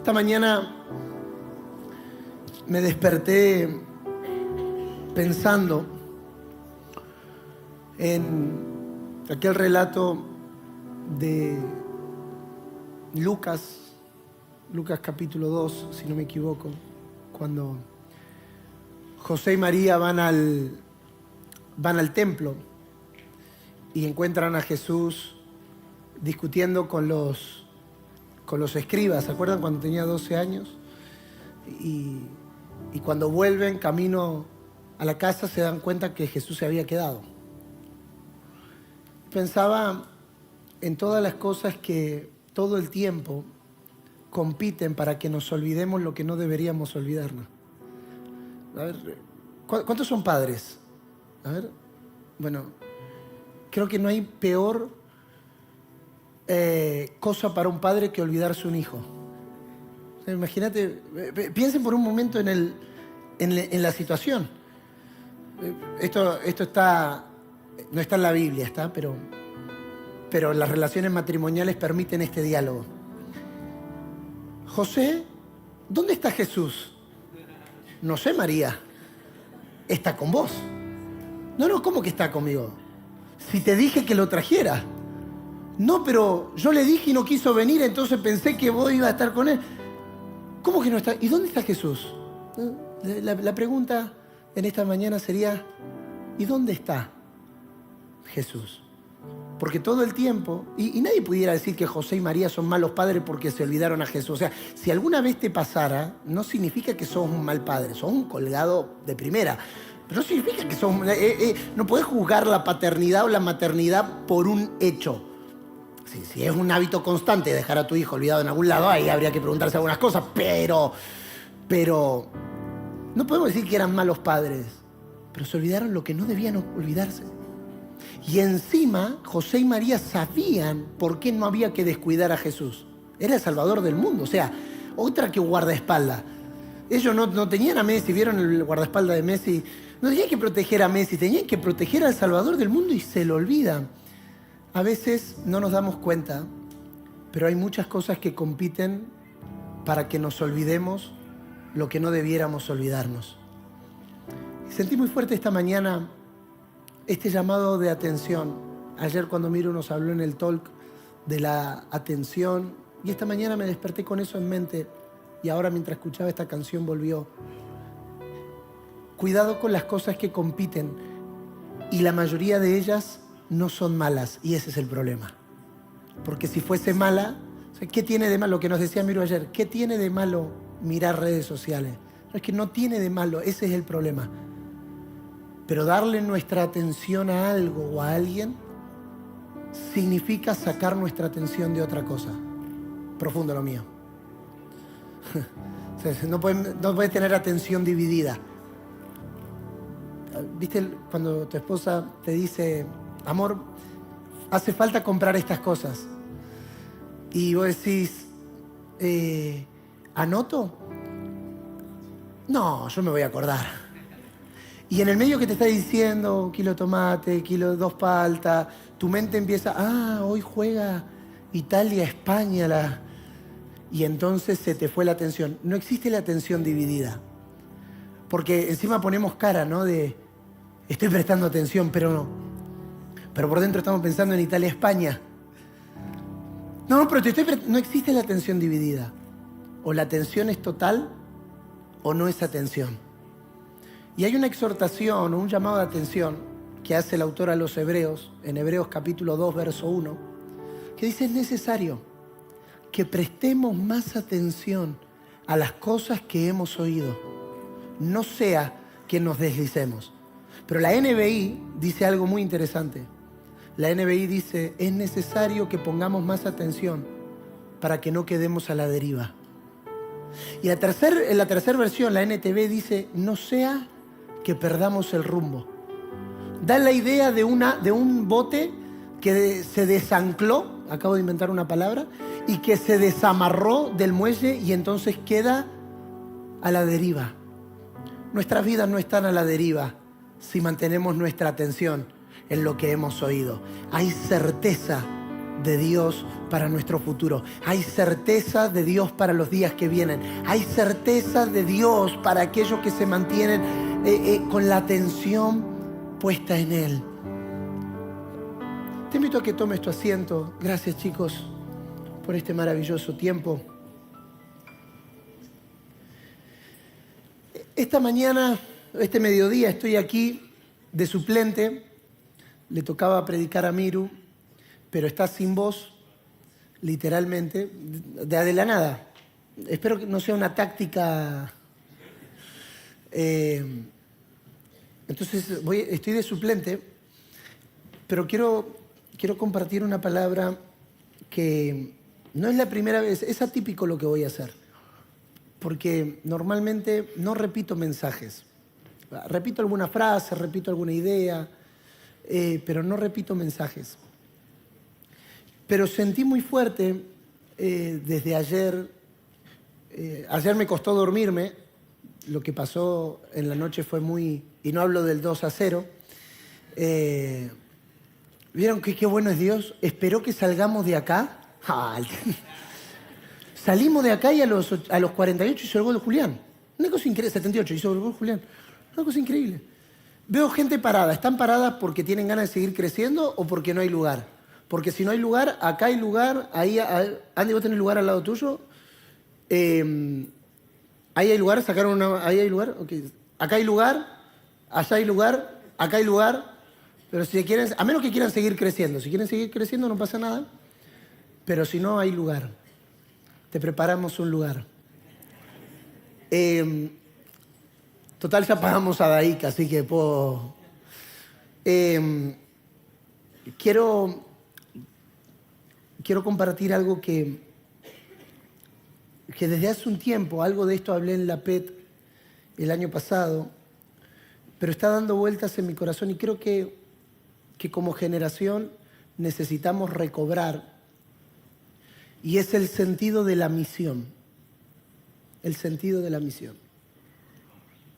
Esta mañana me desperté pensando en aquel relato de Lucas capítulo 2, si no me equivoco, cuando José y María van al templo y encuentran a Jesús discutiendo con los escribas. ¿Se acuerdan cuando tenía 12 años? Y cuando vuelven camino a la casa se dan cuenta que Jesús se había quedado. Pensaba en todas las cosas que todo el tiempo compiten para que nos olvidemos lo que no deberíamos olvidarnos. A ver, ¿cuántos son padres? A ver, bueno, creo que no hay peor cosa para un padre que olvidarse un hijo. O sea, imagínate, piensen por un momento en la situación. Esto no está en la Biblia, está, pero las relaciones matrimoniales permiten este diálogo. José, ¿dónde está Jesús? No sé, María. Está con vos. No, ¿cómo que está conmigo? Si te dije que lo trajera. No, pero yo le dije y no quiso venir, entonces pensé que vos ibas a estar con él. ¿Cómo que no está? ¿Y dónde está Jesús? La pregunta en esta mañana sería, ¿y dónde está Jesús? Porque todo el tiempo, y nadie pudiera decir que José y María son malos padres porque se olvidaron a Jesús. O sea, si alguna vez te pasara, no significa que sos un mal padre, sos un colgado de primera. Pero no significa que sos... no podés juzgar la paternidad o la maternidad por un hecho. Si es un hábito constante dejar a tu hijo olvidado en algún lado, ahí habría que preguntarse algunas cosas, pero no podemos decir que eran malos padres, pero se olvidaron lo que no debían olvidarse. Y encima, José y María sabían por qué no había que descuidar a Jesús. Era el Salvador del mundo, o sea, otra que guardaespaldas. Ellos no tenían a Messi, vieron el guardaespaldas de Messi, no tenían que proteger a Messi, tenían que proteger al Salvador del mundo y se lo olvidan. A veces no nos damos cuenta, pero hay muchas cosas que compiten para que nos olvidemos lo que no debiéramos olvidarnos. Sentí muy fuerte esta mañana este llamado de atención. Ayer cuando Miro nos habló en el talk de la atención, y esta mañana me desperté con eso en mente, y ahora mientras escuchaba esta canción volvió. Cuidado con las cosas que compiten, y la mayoría de ellas no son malas, y ese es el problema. Porque si fuese mala, ¿qué tiene de malo? Lo que nos decía Miro ayer, ¿qué tiene de malo mirar redes sociales? Es que no tiene de malo, ese es el problema. Pero darle nuestra atención a algo o a alguien significa sacar nuestra atención de otra cosa. Profundo lo mío. No puedes tener atención dividida. ¿Viste cuando tu esposa te dice, amor, hace falta comprar estas cosas? Y vos decís, ¿anoto? No, yo me voy a acordar. Y en el medio que te está diciendo, 1 kilo de tomate, 2 paltas, tu mente empieza, hoy juega Italia-España. Y entonces se te fue la atención. No existe la atención dividida. Porque encima ponemos cara, ¿no? De, estoy prestando atención, pero no. Pero por dentro estamos pensando en Italia-España. No, pero no existe la atención dividida. O la atención es total o no es atención. Y hay una exhortación o un llamado de atención que hace el autor a los Hebreos, en Hebreos capítulo 2, verso 1, que dice, es necesario que prestemos más atención a las cosas que hemos oído, no sea que nos deslicemos. Pero la NBI dice algo muy interesante. La NBI dice, es necesario que pongamos más atención para que no quedemos a la deriva. Y en la tercera versión, la NTV dice, no sea que perdamos el rumbo. Da la idea de un bote que se desancló, acabo de inventar una palabra, y que se desamarró del muelle y entonces queda a la deriva. Nuestras vidas no están a la deriva si mantenemos nuestra atención en lo que hemos oído. Hay certeza de Dios para nuestro futuro. Hay certeza de Dios para los días que vienen. Hay certeza de Dios para aquellos que se mantienen con la atención puesta en Él. Te invito a que tomes tu asiento. Gracias, chicos, por este maravilloso tiempo. Esta mañana, este mediodía, estoy aquí de suplente. Le tocaba predicar a Miru, pero está sin voz, literalmente, de la nada. Espero que no sea una táctica. Entonces, estoy de suplente, pero quiero compartir una palabra que no es la primera vez, es atípico lo que voy a hacer, porque normalmente no repito mensajes. Repito alguna frase, repito alguna idea, pero no repito mensajes. Pero sentí muy fuerte desde ayer. Ayer me costó dormirme. Lo que pasó en la noche fue muy... Y no hablo del 2-0. ¿Vieron qué bueno es Dios? Esperó que salgamos de acá. Salimos de acá y a los 48 hizo el gol de Julián. Una cosa increíble. 78 hizo el gol de Julián. Una cosa increíble. Veo gente parada. ¿Están paradas porque tienen ganas de seguir creciendo o porque no hay lugar? Porque si no hay lugar, acá hay lugar. Ahí, Andy, ¿vos tenés lugar al lado tuyo? Ahí hay lugar. ¿Sacaron una? ¿Ahí hay lugar? Okay. Acá hay lugar. Allá hay lugar. Acá hay lugar. Pero si quieren, a menos que quieran seguir creciendo. Si quieren seguir creciendo no pasa nada. Pero si no, hay lugar. Te preparamos un lugar. Total, ya pagamos a Daika, así que puedo... Quiero compartir algo que desde hace un tiempo, algo de esto hablé en la PET el año pasado, pero está dando vueltas en mi corazón y creo que como generación necesitamos recobrar, y es el sentido de la misión. El sentido de la misión.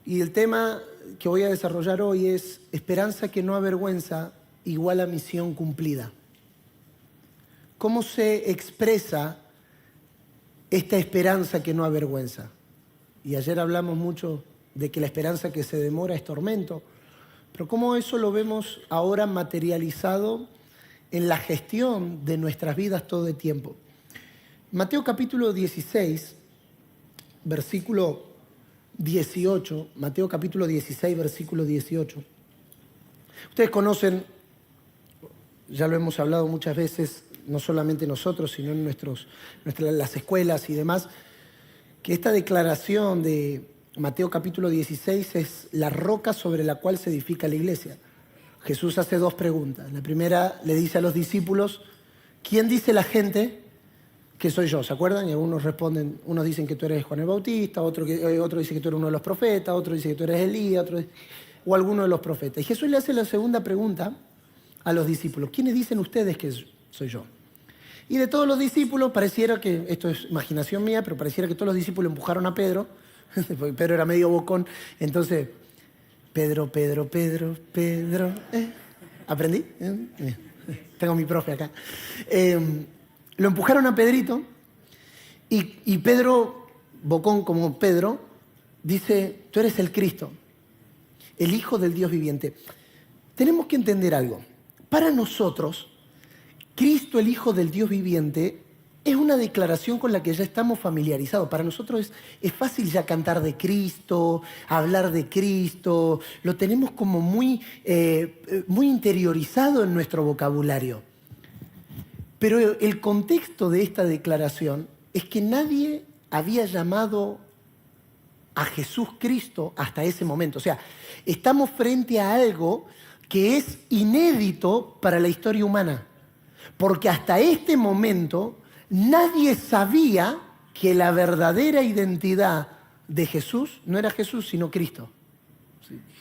Y el tema que voy a desarrollar hoy es esperanza que no avergüenza igual a misión cumplida. ¿Cómo se expresa esta esperanza que no avergüenza? Y ayer hablamos mucho de que la esperanza que se demora es tormento, pero cómo eso lo vemos ahora materializado en la gestión de nuestras vidas todo el tiempo. Mateo capítulo 16, versículo 18, Mateo capítulo 16, versículo 18. Ustedes conocen, ya lo hemos hablado muchas veces, no solamente nosotros, sino en las escuelas y demás, que esta declaración de Mateo capítulo 16 es la roca sobre la cual se edifica la iglesia. Jesús hace dos preguntas. La primera le dice a los discípulos, ¿quién dice la gente que soy yo? ¿Se acuerdan? Y algunos responden, unos dicen que tú eres Juan el Bautista, otro dice que tú eres uno de los profetas, otro dice que tú eres Elías, o alguno de los profetas. Y Jesús le hace la segunda pregunta a los discípulos, ¿quiénes dicen ustedes que soy yo? Y de todos los discípulos, pareciera que, esto es imaginación mía, pero pareciera que todos los discípulos empujaron a Pedro, porque Pedro era medio bocón, entonces, Pedro. ¿Aprendí? Tengo mi profe acá. Lo empujaron a Pedrito y Pedro, bocón como Pedro, dice, tú eres el Cristo, el Hijo del Dios viviente. Tenemos que entender algo. Para nosotros, Cristo, el Hijo del Dios viviente, es una declaración con la que ya estamos familiarizados. Para nosotros es fácil ya cantar de Cristo, hablar de Cristo. Lo tenemos como muy interiorizado en nuestro vocabulario. Pero el contexto de esta declaración es que nadie había llamado a Jesús Cristo hasta ese momento. O sea, estamos frente a algo que es inédito para la historia humana. Porque hasta este momento nadie sabía que la verdadera identidad de Jesús no era Jesús, sino Cristo.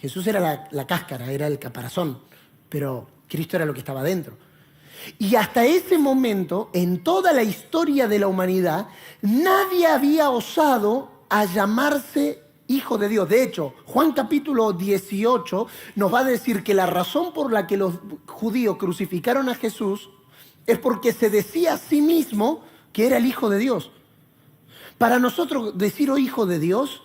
Jesús era la cáscara, era el caparazón, pero Cristo era lo que estaba dentro. Y hasta ese momento, en toda la historia de la humanidad, nadie había osado a llamarse Hijo de Dios. De hecho, Juan capítulo 18 nos va a decir que la razón por la que los judíos crucificaron a Jesús es porque se decía a sí mismo que era el Hijo de Dios. Para nosotros decir, oh, Hijo de Dios,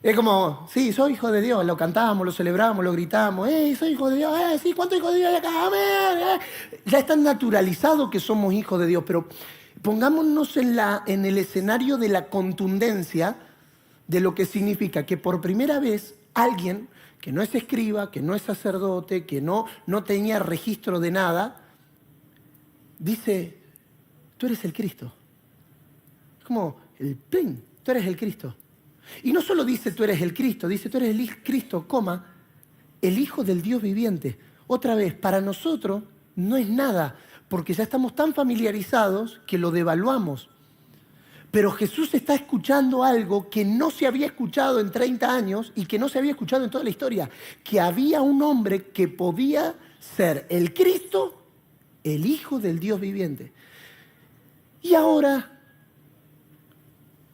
es como, sí, soy Hijo de Dios, lo cantamos, lo celebramos, lo gritamos, soy Hijo de Dios, sí, ¿cuántos hijos de Dios hay acá? Amén. Ya es tan naturalizado que somos hijos de Dios, pero pongámonos en el escenario de la contundencia de lo que significa que por primera vez alguien que no es escriba, que no es sacerdote, que no tenía registro de nada, dice, tú eres el Cristo. Es como el plin, tú eres el Cristo. Y no solo dice tú eres el Cristo, dice tú eres el Cristo, el Hijo del Dios viviente. Otra vez, para nosotros no es nada, porque ya estamos tan familiarizados que lo devaluamos. Pero Jesús está escuchando algo que no se había escuchado en 30 años y que no se había escuchado en toda la historia. Que había un hombre que podía ser el Cristo, el Hijo del Dios viviente. Y ahora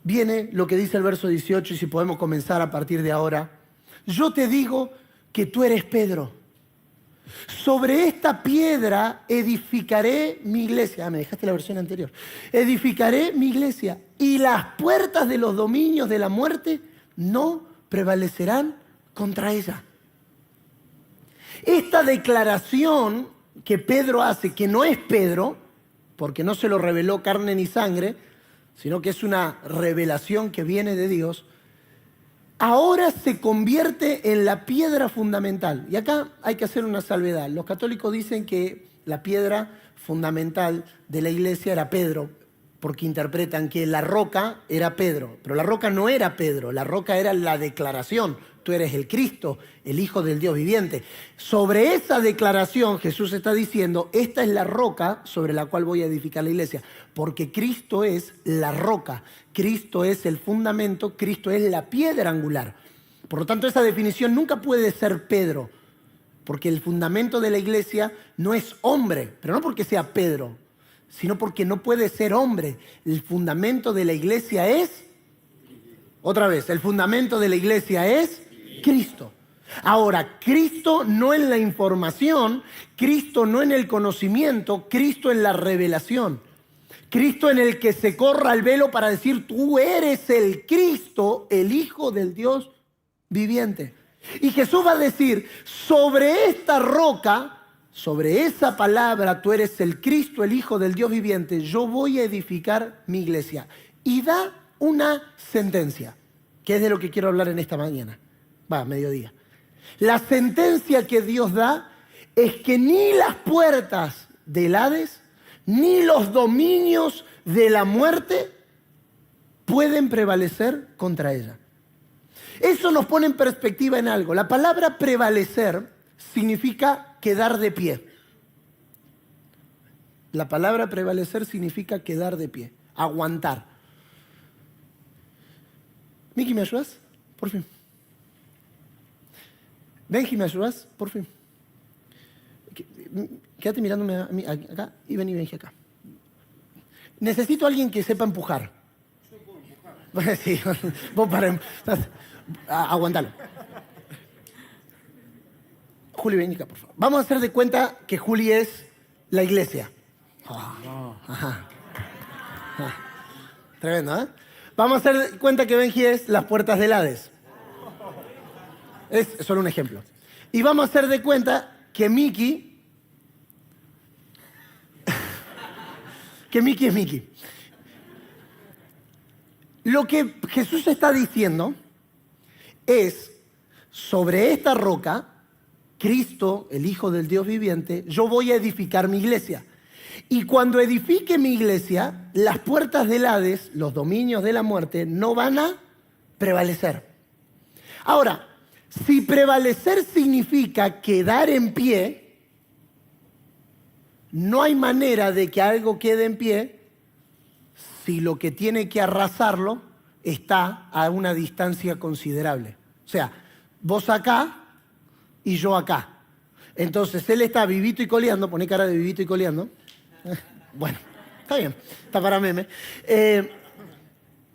viene lo que dice el verso 18, y si podemos comenzar a partir de ahora. Yo te digo que tú eres Pedro. Sobre esta piedra edificaré mi iglesia. Me dejaste la versión anterior. Edificaré mi iglesia y las puertas de los dominios de la muerte no prevalecerán contra ella. Esta declaración que Pedro hace, que no es Pedro, porque no se lo reveló carne ni sangre, sino que es una revelación que viene de Dios, ahora se convierte en la piedra fundamental. Y acá hay que hacer una salvedad. Los católicos dicen que la piedra fundamental de la iglesia era Pedro, porque interpretan que la roca era Pedro. Pero la roca no era Pedro, la roca era la declaración. Tú eres el Cristo, el Hijo del Dios viviente. Sobre esa declaración Jesús está diciendo, esta es la roca sobre la cual voy a edificar la iglesia. Porque Cristo es la roca, Cristo es el fundamento, Cristo es la piedra angular. Por lo tanto, esa definición nunca puede ser Pedro, porque el fundamento de la iglesia no es hombre, pero no porque sea Pedro, sino porque no puede ser hombre. El fundamento de la iglesia es, otra vez, el fundamento de la iglesia es Cristo. Ahora, Cristo no en la información, Cristo no en el conocimiento, Cristo en la revelación. Cristo en el que se corra el velo para decir, tú eres el Cristo, el Hijo del Dios viviente. Y Jesús va a decir, sobre esta roca, sobre esa palabra, tú eres el Cristo, el Hijo del Dios viviente, yo voy a edificar mi iglesia. Y da una sentencia, que es de lo que quiero hablar en esta mañana. Mediodía. La sentencia que Dios da es que ni las puertas del Hades, ni los dominios de la muerte pueden prevalecer contra ella. Eso nos pone en perspectiva en algo. La palabra prevalecer significa quedar de pie. La palabra prevalecer significa quedar de pie, aguantar. Miki, ¿me ayudas? Por fin. Benji, ¿me ayudas? Por fin. Quédate mirándome a mí acá y vení, Benji, acá. Necesito a alguien que sepa empujar. Yo puedo empujar. Sí, vos aguantalo. Juli, ven acá, por favor. Vamos a hacer de cuenta que Juli es la iglesia. Ajá. Tremendo, ¿eh? Vamos a hacer de cuenta que Benji es las puertas del Hades. Es solo un ejemplo. Y vamos a hacer de cuenta que Miki es Miki. Lo que Jesús está diciendo es, sobre esta roca, Cristo, el Hijo del Dios viviente, yo voy a edificar mi iglesia. Y cuando edifique mi iglesia, las puertas del Hades, los dominios de la muerte, no van a prevalecer. Ahora, si prevalecer significa quedar en pie, no hay manera de que algo quede en pie si lo que tiene que arrasarlo está a una distancia considerable. O sea, vos acá y yo acá. Entonces, él está vivito y coleando, poné cara de vivito y coleando. Bueno, está bien, está para meme. Él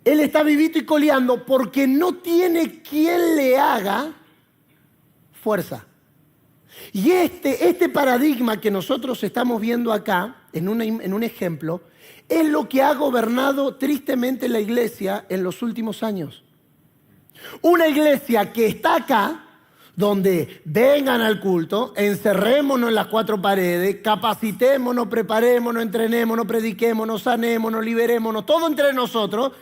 está vivito y coleando porque no tiene quien le haga fuerza. Y este paradigma que nosotros estamos viendo acá en un ejemplo, es lo que ha gobernado tristemente la iglesia en los últimos años. Una iglesia que está acá, donde vengan al culto, encerrémonos en las cuatro paredes, capacitémonos, preparémonos, entrenémonos, prediquémonos, sanémonos, liberémonos, todo entre nosotros.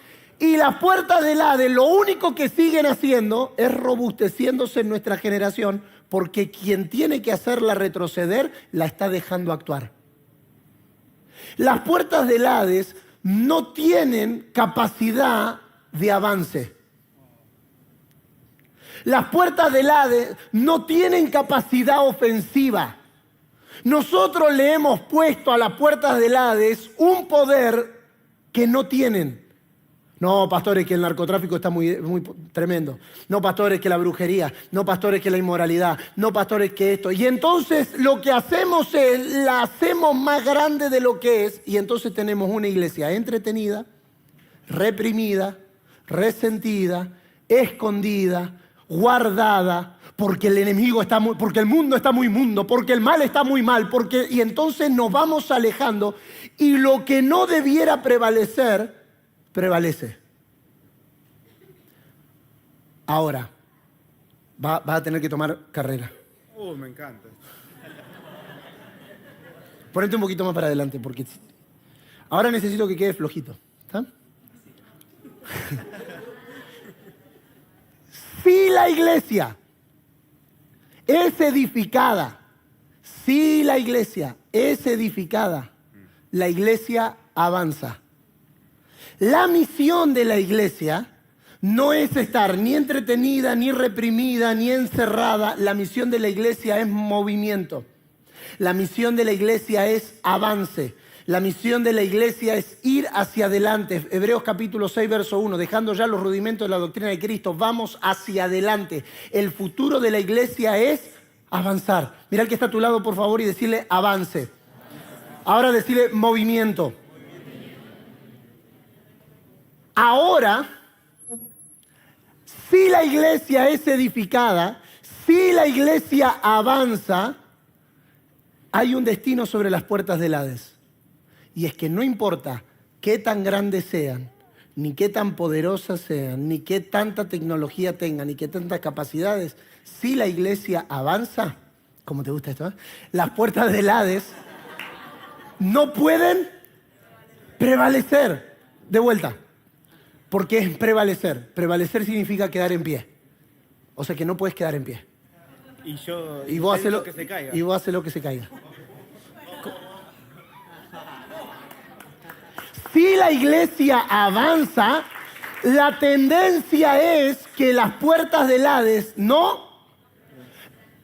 Y las puertas del Hades lo único que siguen haciendo es robusteciéndose en nuestra generación, porque quien tiene que hacerla retroceder la está dejando actuar. Las puertas del Hades no tienen capacidad de avance. Las puertas del Hades no tienen capacidad ofensiva. Nosotros le hemos puesto a las puertas del Hades un poder que no tienen. No, pastores, que el narcotráfico está muy tremendo. No, pastores, que la brujería. No, pastores, que la inmoralidad. No, pastores, que esto. Y entonces lo que hacemos es, la hacemos más grande de lo que es. Y entonces tenemos una iglesia entretenida, reprimida, resentida, escondida, guardada, porque el enemigo está muy, porque el mundo está muy mundo, porque el mal está muy mal, y entonces nos vamos alejando y lo que no debiera prevalecer, prevalece. Ahora, va a tener que tomar carrera. Me encanta. Ponete un poquito más para adelante, porque ahora necesito que quede flojito. ¿Está? Si la iglesia es edificada, la iglesia avanza. La misión de la iglesia no es estar ni entretenida, ni reprimida, ni encerrada. La misión de la iglesia es movimiento. La misión de la iglesia es avance. La misión de la iglesia es ir hacia adelante. Hebreos capítulo 6, verso 1. Dejando ya los rudimentos de la doctrina de Cristo, vamos hacia adelante. El futuro de la iglesia es avanzar. Mira al que está a tu lado, por favor, y decirle avance. Ahora decirle movimiento. Ahora, si la iglesia es edificada, si la iglesia avanza, hay un destino sobre las puertas del Hades. Y es que no importa qué tan grandes sean, ni qué tan poderosas sean, ni qué tanta tecnología tengan, ni qué tantas capacidades, si la iglesia avanza, ¿cómo te gusta esto? Las puertas del Hades no pueden prevalecer. De vuelta. ¿Por qué es prevalecer? Prevalecer significa quedar en pie. O sea que no puedes quedar en pie. Y vos haces lo que se caiga. Y vos haces lo que se caiga. Si la iglesia avanza, la tendencia es que las puertas del Hades no.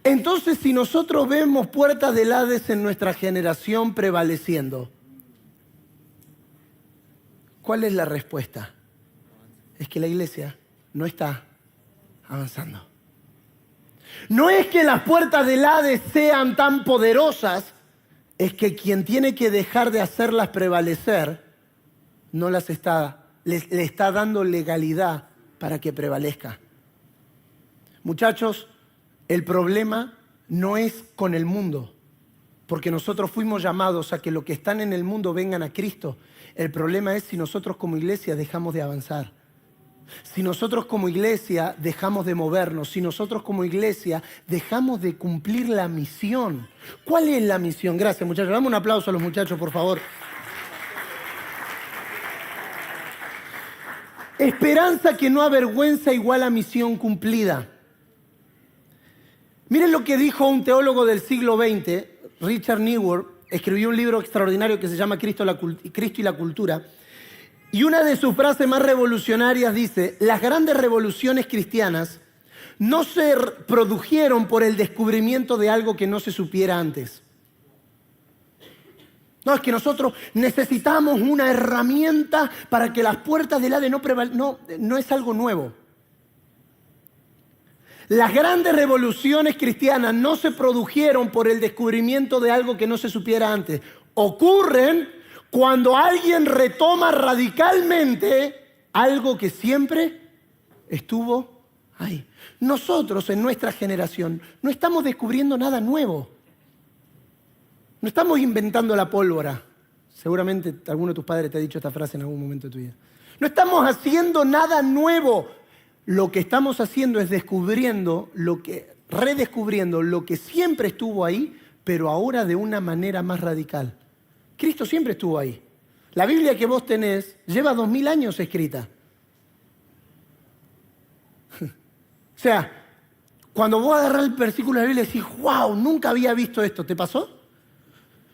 Entonces, si nosotros vemos puertas del Hades en nuestra generación prevaleciendo, ¿cuál es la respuesta? Es que la iglesia no está avanzando. No es que las puertas del Hades sean tan poderosas, es que quien tiene que dejar de hacerlas prevalecer no las está, le está dando legalidad para que prevalezca. Muchachos, el problema no es con el mundo, porque nosotros fuimos llamados a que los que están en el mundo vengan a Cristo. El problema es si nosotros como iglesia dejamos de avanzar. Si nosotros como iglesia dejamos de movernos, si nosotros como iglesia dejamos de cumplir la misión. ¿Cuál es la misión? Gracias, muchachos. Dame un aplauso a los muchachos, por favor. Esperanza que no avergüenza igual a misión cumplida. Miren lo que dijo un teólogo del siglo XX, Richard Niebuhr, escribió un libro extraordinario que se llama Cristo y la cultura. Y una de sus frases más revolucionarias dice: las grandes revoluciones cristianas no se produjeron por el descubrimiento de algo que no se supiera antes. No, es que nosotros necesitamos una herramienta para que las puertas del Hades no prevalezcan. No es algo nuevo. Las grandes revoluciones cristianas no se produjeron por el descubrimiento de algo que no se supiera antes. Ocurren cuando alguien retoma radicalmente algo que siempre estuvo ahí. Nosotros en nuestra generación no estamos descubriendo nada nuevo. No estamos inventando la pólvora. Seguramente alguno de tus padres te ha dicho esta frase en algún momento de tu vida. No estamos haciendo nada nuevo. Lo que estamos haciendo es redescubriendo lo que siempre estuvo ahí, pero ahora de una manera más radical. Cristo siempre estuvo ahí. La Biblia que vos tenés lleva 2000 años escrita. O sea, cuando vos agarrás el versículo de la Biblia y decís, wow, nunca había visto esto, ¿te pasó?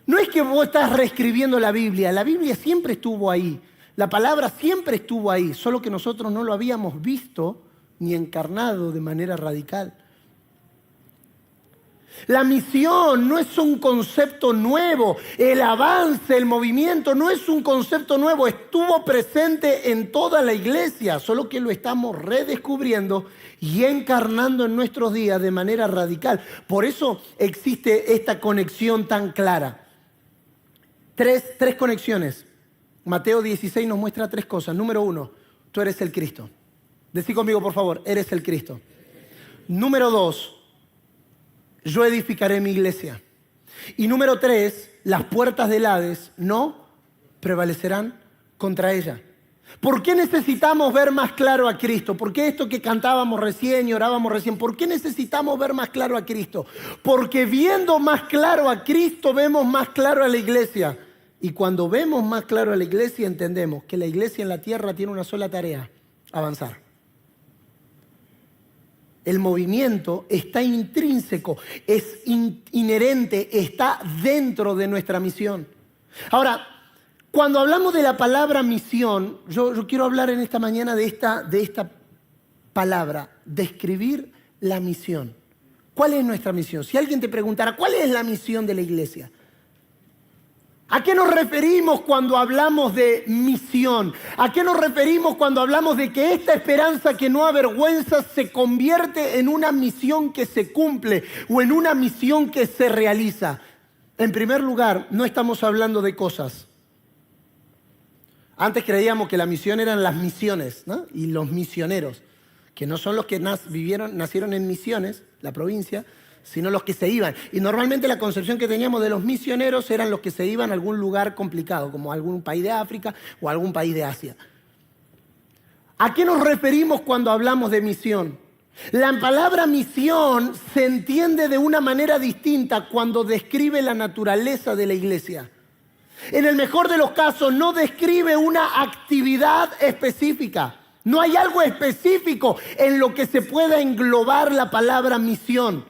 No es que vos estás reescribiendo la Biblia siempre estuvo ahí. La palabra siempre estuvo ahí, solo que nosotros no lo habíamos visto ni encarnado de manera radical. La misión no es un concepto nuevo, el avance, el movimiento no es un concepto nuevo, estuvo presente en toda la iglesia, solo que lo estamos redescubriendo y encarnando en nuestros días de manera radical. Por eso existe esta conexión tan clara. Tres conexiones. Mateo 16 nos muestra 3 cosas. Número 1, tú eres el Cristo. Decí conmigo, por favor, eres el Cristo. Número 2, yo edificaré mi iglesia. Y número 3, las puertas del Hades no prevalecerán contra ella. ¿Por qué necesitamos ver más claro a Cristo? ¿Por qué esto que cantábamos recién y orábamos recién? ¿Por qué necesitamos ver más claro a Cristo? Porque viendo más claro a Cristo vemos más claro a la iglesia. Y cuando vemos más claro a la iglesia entendemos que la iglesia en la tierra tiene una sola tarea: avanzar. El movimiento está intrínseco, es inherente, está dentro de nuestra misión. Ahora, cuando hablamos de la palabra misión, yo quiero hablar en esta mañana de esta palabra, describir la misión. ¿Cuál es nuestra misión? Si alguien te preguntara, ¿cuál es la misión de la iglesia? ¿A qué nos referimos cuando hablamos de misión? ¿A qué nos referimos cuando hablamos de que esta esperanza que no avergüenza se convierte en una misión que se cumple o en una misión que se realiza? En primer lugar, no estamos hablando de cosas. Antes creíamos que la misión eran las misiones, ¿no? Y los misioneros, que no son los que nacieron en Misiones, la provincia, sino los que se iban. Y normalmente la concepción que teníamos de los misioneros eran los que se iban a algún lugar complicado, como a algún país de África o a algún país de Asia. ¿A qué nos referimos cuando hablamos de misión? La palabra misión se entiende de una manera distinta cuando describe la naturaleza de la iglesia. En el mejor de los casos no describe una actividad específica. No hay algo específico en lo que se pueda englobar la palabra misión,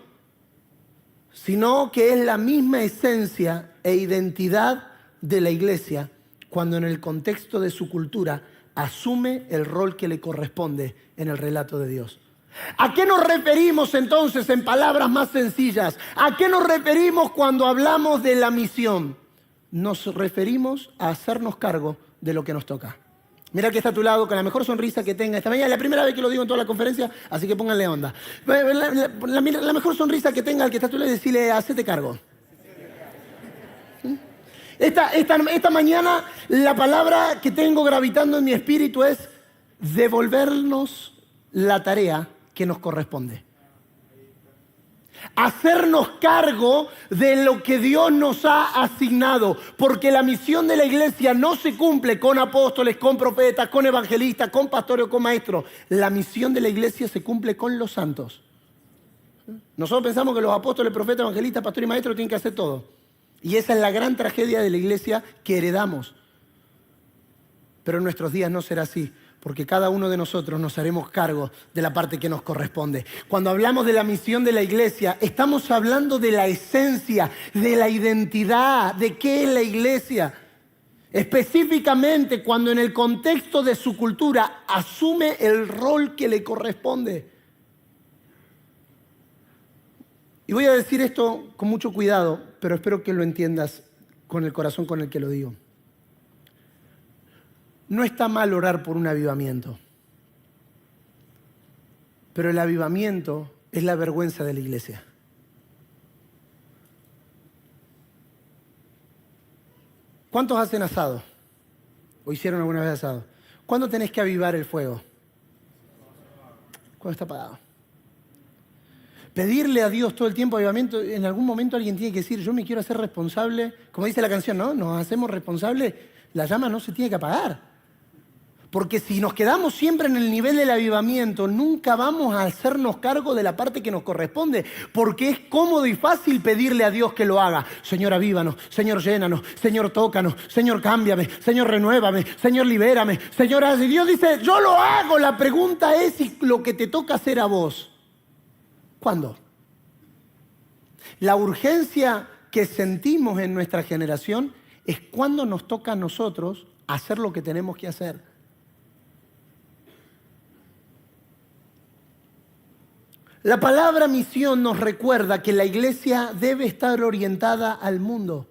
sino que es la misma esencia e identidad de la iglesia cuando en el contexto de su cultura asume el rol que le corresponde en el relato de Dios. ¿A qué nos referimos entonces en palabras más sencillas? ¿A qué nos referimos cuando hablamos de la misión? Nos referimos a hacernos cargo de lo que nos toca. Mira que está a tu lado con la mejor sonrisa que tenga. Esta mañana es la primera vez que lo digo en toda la conferencia, así que pónganle onda. La mejor sonrisa que tenga el que está a tu lado y decirle, hacete cargo. Esta mañana la palabra que tengo gravitando en mi espíritu es devolvernos la tarea que nos corresponde. Hacernos cargo de lo que Dios nos ha asignado, porque la misión de la iglesia no se cumple con apóstoles, con profetas, con evangelistas, con pastores o con maestros. La misión de la iglesia se cumple con los santos. Nosotros pensamos que los apóstoles, profetas, evangelistas, pastores y maestros tienen que hacer todo. Y esa es la gran tragedia de la iglesia que heredamos. Pero en nuestros días no será así, porque cada uno de nosotros nos haremos cargo de la parte que nos corresponde. Cuando hablamos de la misión de la iglesia, estamos hablando de la esencia, de la identidad, de qué es la iglesia. Específicamente cuando en el contexto de su cultura asume el rol que le corresponde. Y voy a decir esto con mucho cuidado, pero espero que lo entiendas con el corazón con el que lo digo. No está mal orar por un avivamiento, pero el avivamiento es la vergüenza de la iglesia. ¿Cuántos hacen asado? ¿O hicieron alguna vez asado? ¿Cuándo tenés que avivar el fuego? Cuando está apagado. Pedirle a Dios todo el tiempo avivamiento, en algún momento alguien tiene que decir, yo me quiero hacer responsable, como dice la canción, ¿no? Nos hacemos responsables, la llama no se tiene que apagar. Porque si nos quedamos siempre en el nivel del avivamiento, nunca vamos a hacernos cargo de la parte que nos corresponde. Porque es cómodo y fácil pedirle a Dios que lo haga. Señor, avívanos. Señor, llénanos. Señor, tócanos. Señor, cámbiame. Señor, renuévame. Señor, libérame. Señor, y Dios dice, yo lo hago. La pregunta es si lo que te toca hacer a vos. ¿Cuándo? La urgencia que sentimos en nuestra generación es cuando nos toca a nosotros hacer lo que tenemos que hacer. La palabra misión nos recuerda que la iglesia debe estar orientada al mundo.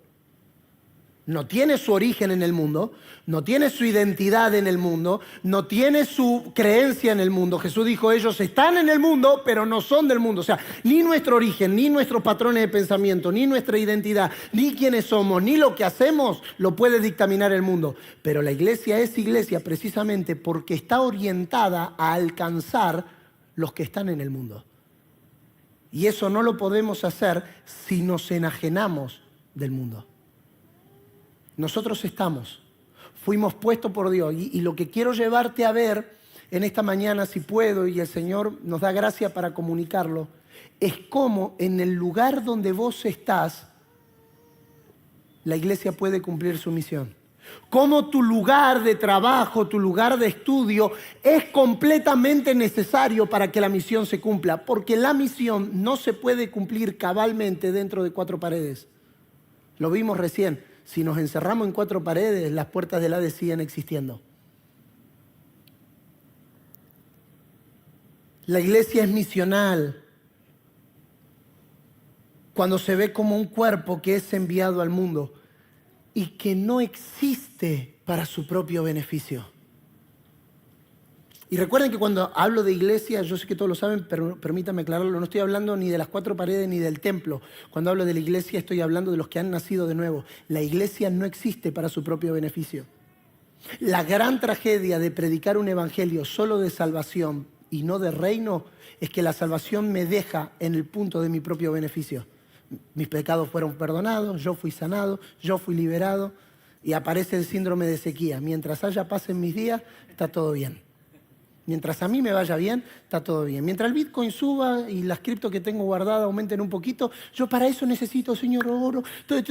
No tiene su origen en el mundo, no tiene su identidad en el mundo, no tiene su creencia en el mundo. Jesús dijo, ellos están en el mundo, pero no son del mundo. O sea, ni nuestro origen, ni nuestros patrones de pensamiento, ni nuestra identidad, ni quiénes somos, ni lo que hacemos, lo puede dictaminar el mundo. Pero la iglesia es iglesia precisamente porque está orientada a alcanzar los que están en el mundo. Y eso no lo podemos hacer si nos enajenamos del mundo. Nosotros fuimos puestos por Dios. Y lo que quiero llevarte a ver en esta mañana, si puedo, y el Señor nos da gracia para comunicarlo, es cómo en el lugar donde vos estás, la iglesia puede cumplir su misión. Cómo tu lugar de trabajo, tu lugar de estudio es completamente necesario para que la misión se cumpla. Porque la misión no se puede cumplir cabalmente dentro de 4 paredes. Lo vimos recién. Si nos encerramos en 4 paredes, las puertas del Hades siguen existiendo. La iglesia es misional cuando se ve como un cuerpo que es enviado al mundo y que no existe para su propio beneficio. Y recuerden que cuando hablo de iglesia, yo sé que todos lo saben, pero permítanme aclararlo, no estoy hablando ni de las 4 paredes ni del templo. Cuando hablo de la iglesia estoy hablando de los que han nacido de nuevo. La iglesia no existe para su propio beneficio. La gran tragedia de predicar un evangelio solo de salvación y no de reino es que la salvación me deja en el punto de mi propio beneficio. Mis pecados fueron perdonados, yo fui sanado, yo fui liberado y aparece el síndrome de sequía. Mientras haya paz en mis días, está todo bien. Mientras a mí me vaya bien, está todo bien. Mientras el Bitcoin suba y las cripto que tengo guardadas aumenten un poquito, yo para eso necesito, Señor, oro,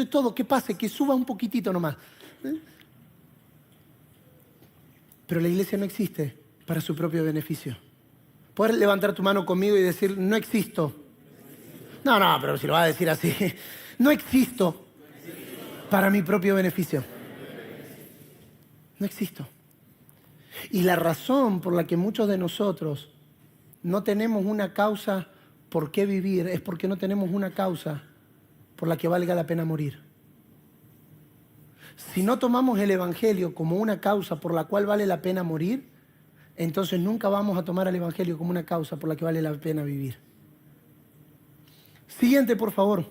todo, que pase, que suba un poquitito nomás. Pero la iglesia no existe para su propio beneficio. Puedes levantar tu mano conmigo y decir, no existo. No, pero si lo vas a decir así, no existo para mi propio beneficio. No existo. Y la razón por la que muchos de nosotros no tenemos una causa por qué vivir es porque no tenemos una causa por la que valga la pena morir. Si no tomamos el evangelio como una causa por la cual vale la pena morir, entonces nunca vamos a tomar el evangelio como una causa por la que vale la pena vivir. Siguiente, por favor.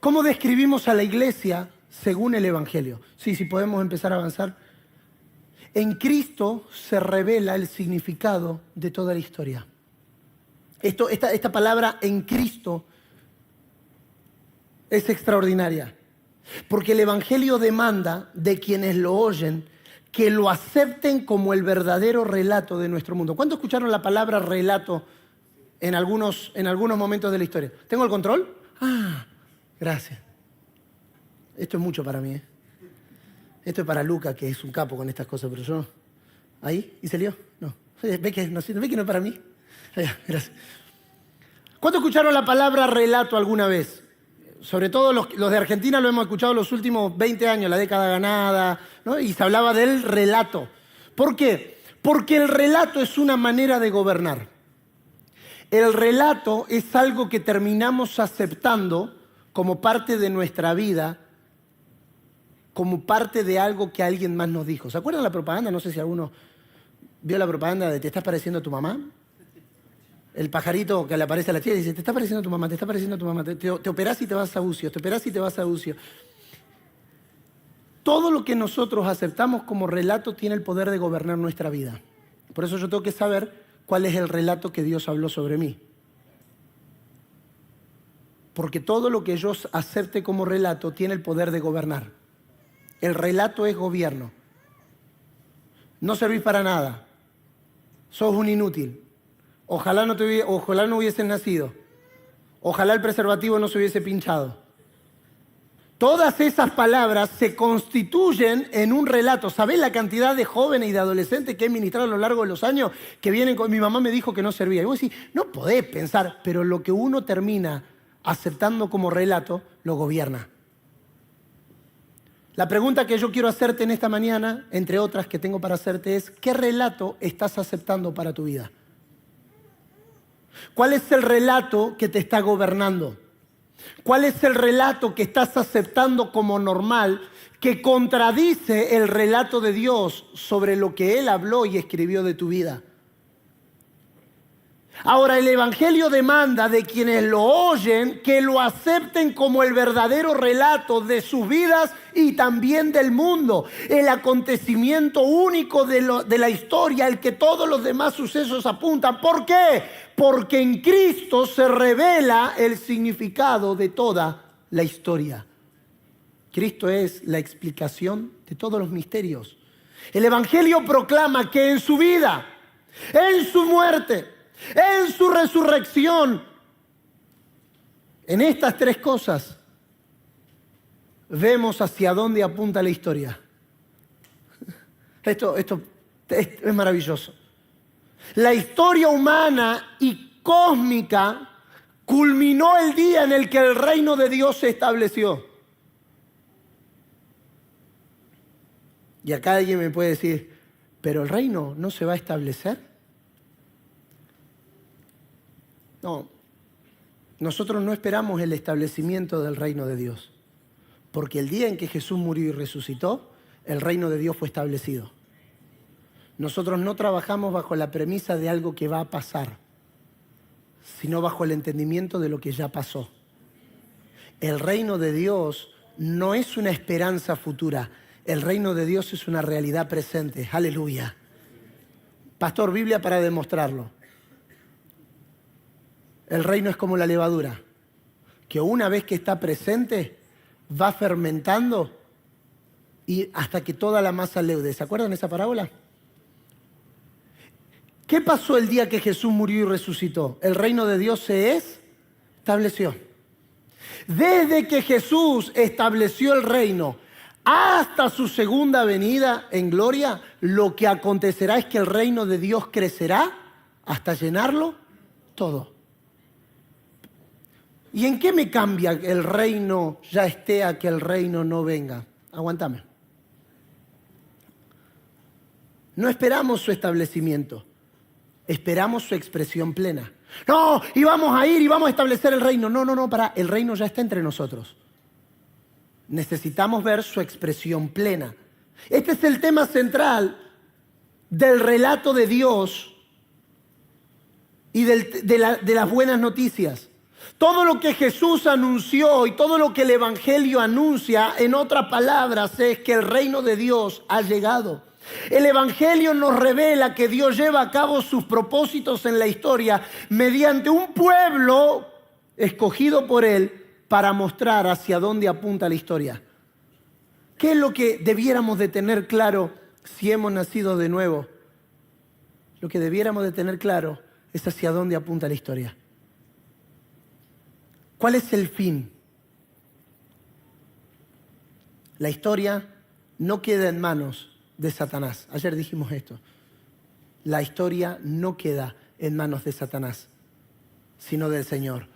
¿Cómo describimos a la iglesia según el evangelio? Sí, si podemos empezar a avanzar. En Cristo se revela el significado de toda la historia. Esta palabra en Cristo es extraordinaria. Porque el evangelio demanda de quienes lo oyen que lo acepten como el verdadero relato de nuestro mundo. ¿Cuántos escucharon la palabra relato en algunos momentos de la historia? ¿Tengo el control? Gracias. Esto es mucho para mí, ¿eh? Esto es para Luca, que es un capo con estas cosas, pero yo... ¿Ahí? ¿Y salió? No. ¿Ve que no es para mí? Gracias. ¿Cuántos escucharon la palabra relato alguna vez? Sobre todo los de Argentina lo hemos escuchado los últimos 20 años, la década ganada, ¿no? Y se hablaba del relato. ¿Por qué? Porque el relato es una manera de gobernar. El relato es algo que terminamos aceptando como parte de nuestra vida, como parte de algo que alguien más nos dijo. ¿Se acuerdan la propaganda? No sé si alguno vio la propaganda de ¿te estás pareciendo a tu mamá? El pajarito que le aparece a la chica y dice, te está pareciendo a tu mamá, te está pareciendo a tu mamá, te operás y te vas a UCI, te operás y te vas a UCI. Todo lo que nosotros aceptamos como relato tiene el poder de gobernar nuestra vida. Por eso yo tengo que saber cuál es el relato que Dios habló sobre mí. Porque todo lo que yo acepte como relato tiene el poder de gobernar. El relato es gobierno. No servís para nada. Sos un inútil. Ojalá no hubieses nacido. Ojalá el preservativo no se hubiese pinchado. Todas esas palabras se constituyen en un relato. ¿Sabés la cantidad de jóvenes y de adolescentes que he ministrado a lo largo de los años que vienen con... Mi mamá me dijo que no servía. Y vos decís, no podés pensar, pero lo que uno termina aceptando como relato, lo gobierna. La pregunta que yo quiero hacerte en esta mañana, entre otras que tengo para hacerte, es ¿qué relato estás aceptando para tu vida? ¿Cuál es el relato que te está gobernando? ¿Cuál es el relato que estás aceptando como normal que contradice el relato de Dios sobre lo que Él habló y escribió de tu vida? Ahora, el Evangelio demanda de quienes lo oyen que lo acepten como el verdadero relato de sus vidas y también del mundo. El acontecimiento único de la historia, el que todos los demás sucesos apuntan. ¿Por qué? Porque en Cristo se revela el significado de toda la historia. Cristo es la explicación de todos los misterios. El Evangelio proclama que en su vida, en su muerte, en su resurrección, en estas tres cosas, vemos hacia dónde apunta la historia. Esto es maravilloso. La historia humana y cósmica culminó el día en el que el reino de Dios se estableció. Y acá alguien me puede decir, ¿pero el reino no se va a establecer? No, nosotros no esperamos el establecimiento del reino de Dios, porque el día en que Jesús murió y resucitó, el reino de Dios fue establecido. Nosotros no trabajamos bajo la premisa de algo que va a pasar, sino bajo el entendimiento de lo que ya pasó. El reino de Dios no es una esperanza futura, el reino de Dios es una realidad presente. Aleluya. Pastor, Biblia para demostrarlo. El reino es como la levadura, que una vez que está presente, va fermentando y hasta que toda la masa leude. ¿Se acuerdan de esa parábola? ¿Qué pasó el día que Jesús murió y resucitó? El reino de Dios se estableció. Desde que Jesús estableció el reino hasta su segunda venida en gloria, lo que acontecerá es que el reino de Dios crecerá hasta llenarlo todo. ¿Y en qué me cambia que el reino ya esté a que el reino no venga? Aguántame. No esperamos su establecimiento, esperamos su expresión plena. No, y vamos a ir y vamos a establecer el reino. No, pará, el reino ya está entre nosotros. Necesitamos ver su expresión plena. Este es el tema central del relato de Dios y de las buenas noticias. Todo lo que Jesús anunció y todo lo que el Evangelio anuncia, en otras palabras, es que el reino de Dios ha llegado. El Evangelio nos revela que Dios lleva a cabo sus propósitos en la historia mediante un pueblo escogido por Él para mostrar hacia dónde apunta la historia. ¿Qué es lo que debiéramos de tener claro si hemos nacido de nuevo? Lo que debiéramos de tener claro es hacia dónde apunta la historia. ¿Cuál es el fin? La historia no queda en manos de Satanás. Ayer dijimos esto. La historia no queda en manos de Satanás, sino del Señor.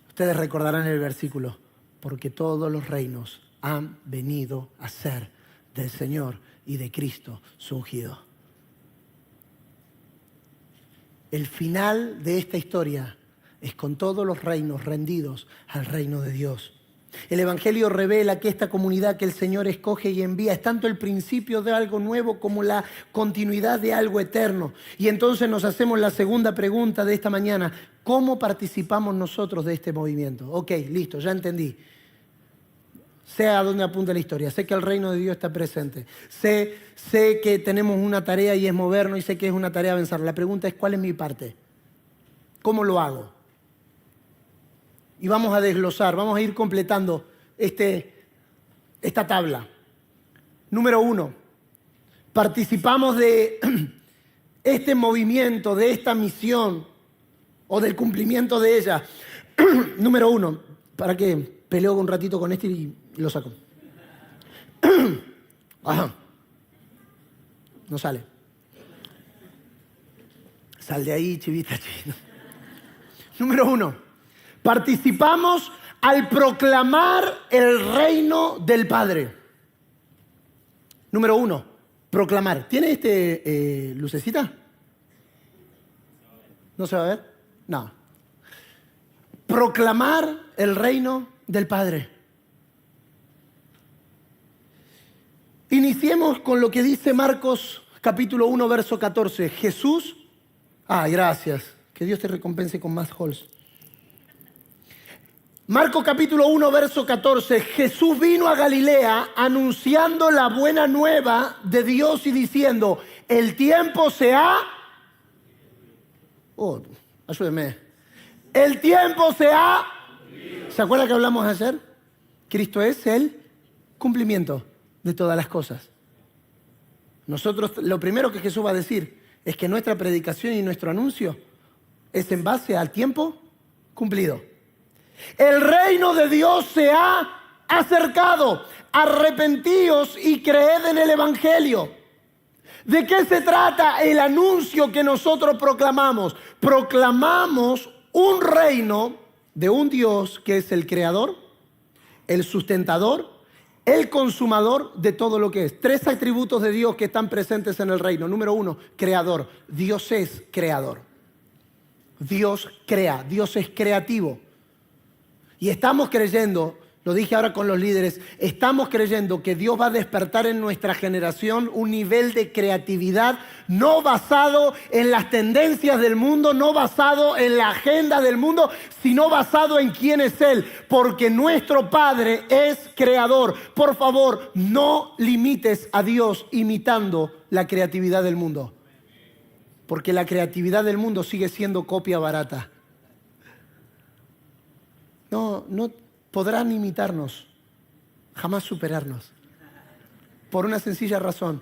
Ustedes recordarán el versículo, porque todos los reinos han venido a ser del Señor y de Cristo su ungido. El final de esta historia es con todos los reinos rendidos al reino de Dios. El Evangelio revela que esta comunidad que el Señor escoge y envía es tanto el principio de algo nuevo como la continuidad de algo eterno. Y entonces nos hacemos la segunda pregunta de esta mañana. ¿Cómo participamos nosotros de este movimiento? Ok, listo, ya entendí. Sé a dónde apunta la historia, sé que el reino de Dios está presente, sé que tenemos una tarea y es movernos y sé que es una tarea avanzar. La pregunta es, ¿cuál es mi parte? ¿Cómo lo hago? y vamos a desglosar, vamos a ir completando esta tabla. Número 1, participamos de este movimiento, de esta misión o del cumplimiento de ella. Número 1, ¿para qué? Peleo un ratito con este y lo saco. Ajá. No sale. Sal de ahí, chivita, chivita. Número 1, participamos al proclamar el reino del Padre. Número 1, proclamar. ¿Tiene lucecita? ¿No se va a ver? No. Proclamar el reino del Padre. Iniciemos con lo que dice Marcos capítulo 1, verso 14. Jesús, gracias, que Dios te recompense con más halls. Marcos capítulo 1, verso 14. Jesús vino a Galilea anunciando la buena nueva de Dios y diciendo, el tiempo se ha... ayúdeme. El tiempo se ha... ¿Se acuerda que hablamos ayer? Cristo es el cumplimiento de todas las cosas. Nosotros, lo primero que Jesús va a decir es que nuestra predicación y nuestro anuncio es en base al tiempo cumplido. El reino de Dios se ha acercado. Arrepentíos y creed en el Evangelio. ¿De qué se trata el anuncio que nosotros proclamamos? Proclamamos un reino de un Dios que es el creador, el sustentador, el consumador de todo lo que es. 3 atributos de Dios que están presentes en el reino. Número 1, creador. Dios es creador. Dios crea, Dios es creativo. Y estamos creyendo, lo dije ahora con los líderes, estamos creyendo que Dios va a despertar en nuestra generación un nivel de creatividad no basado en las tendencias del mundo, no basado en la agenda del mundo, sino basado en quién es Él, porque nuestro Padre es creador. Por favor, no limites a Dios imitando la creatividad del mundo, porque la creatividad del mundo sigue siendo copia barata. No podrán imitarnos, jamás superarnos. Por una sencilla razón.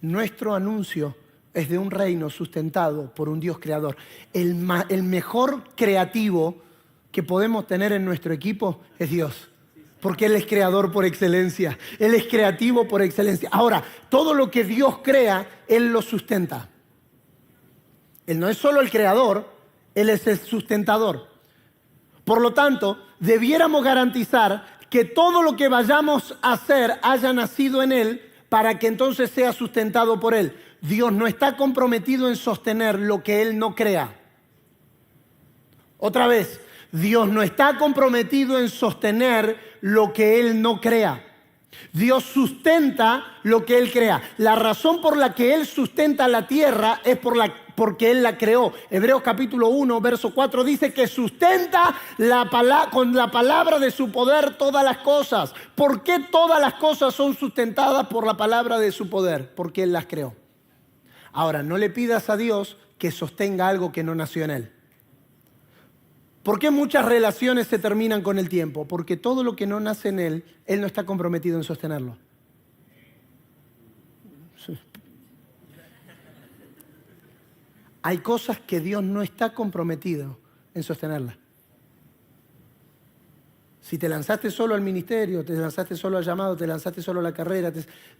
Nuestro anuncio es de un reino sustentado por un Dios creador. El mejor creativo que podemos tener en nuestro equipo es Dios. Porque Él es creador por excelencia. Él es creativo por excelencia. Ahora, todo lo que Dios crea, Él lo sustenta. Él no es solo el creador, Él es el sustentador. Por lo tanto, debiéramos garantizar que todo lo que vayamos a hacer haya nacido en Él para que entonces sea sustentado por Él. Dios no está comprometido en sostener lo que Él no crea. Otra vez, Dios no está comprometido en sostener lo que Él no crea. Dios sustenta lo que Él crea. La razón por la que Él sustenta la tierra es porque Él la creó. Hebreos capítulo 1, verso 4 dice que sustenta con la palabra de su poder todas las cosas. ¿Por qué todas las cosas son sustentadas por la palabra de su poder? Porque Él las creó. Ahora, no le pidas a Dios que sostenga algo que no nació en Él. ¿Por qué muchas relaciones se terminan con el tiempo? Porque todo lo que no nace en Él, Él no está comprometido en sostenerlo. Hay cosas que Dios no está comprometido en sostenerlas. Si te lanzaste solo al ministerio, te lanzaste solo al llamado, te lanzaste solo a la carrera,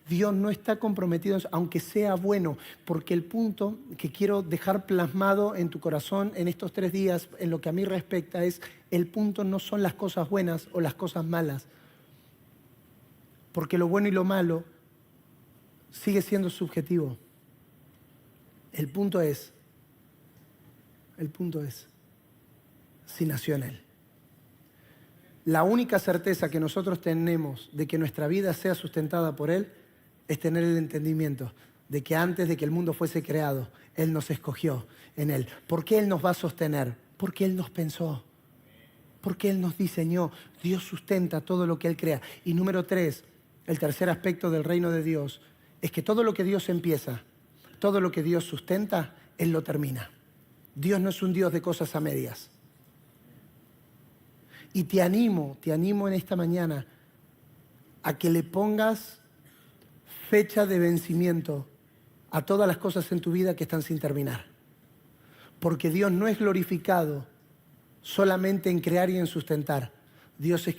Dios no está comprometido, aunque sea bueno, porque el punto que quiero dejar plasmado en tu corazón en estos 3 días, en lo que a mí respecta, es el punto no son las cosas buenas o las cosas malas, porque lo bueno y lo malo sigue siendo subjetivo. El punto es si nació en Él. La única certeza que nosotros tenemos de que nuestra vida sea sustentada por Él es tener el entendimiento de que antes de que el mundo fuese creado, Él nos escogió en Él. ¿Por qué Él nos va a sostener? Porque Él nos pensó. Porque Él nos diseñó. Dios sustenta todo lo que Él crea. Y número 3, el tercer aspecto del reino de Dios, es que todo lo que Dios empieza, todo lo que Dios sustenta, Él lo termina. Dios no es un Dios de cosas a medias. Y te animo en esta mañana a que le pongas fecha de vencimiento a todas las cosas en tu vida que están sin terminar. Porque Dios no es glorificado solamente en crear y en sustentar. Dios es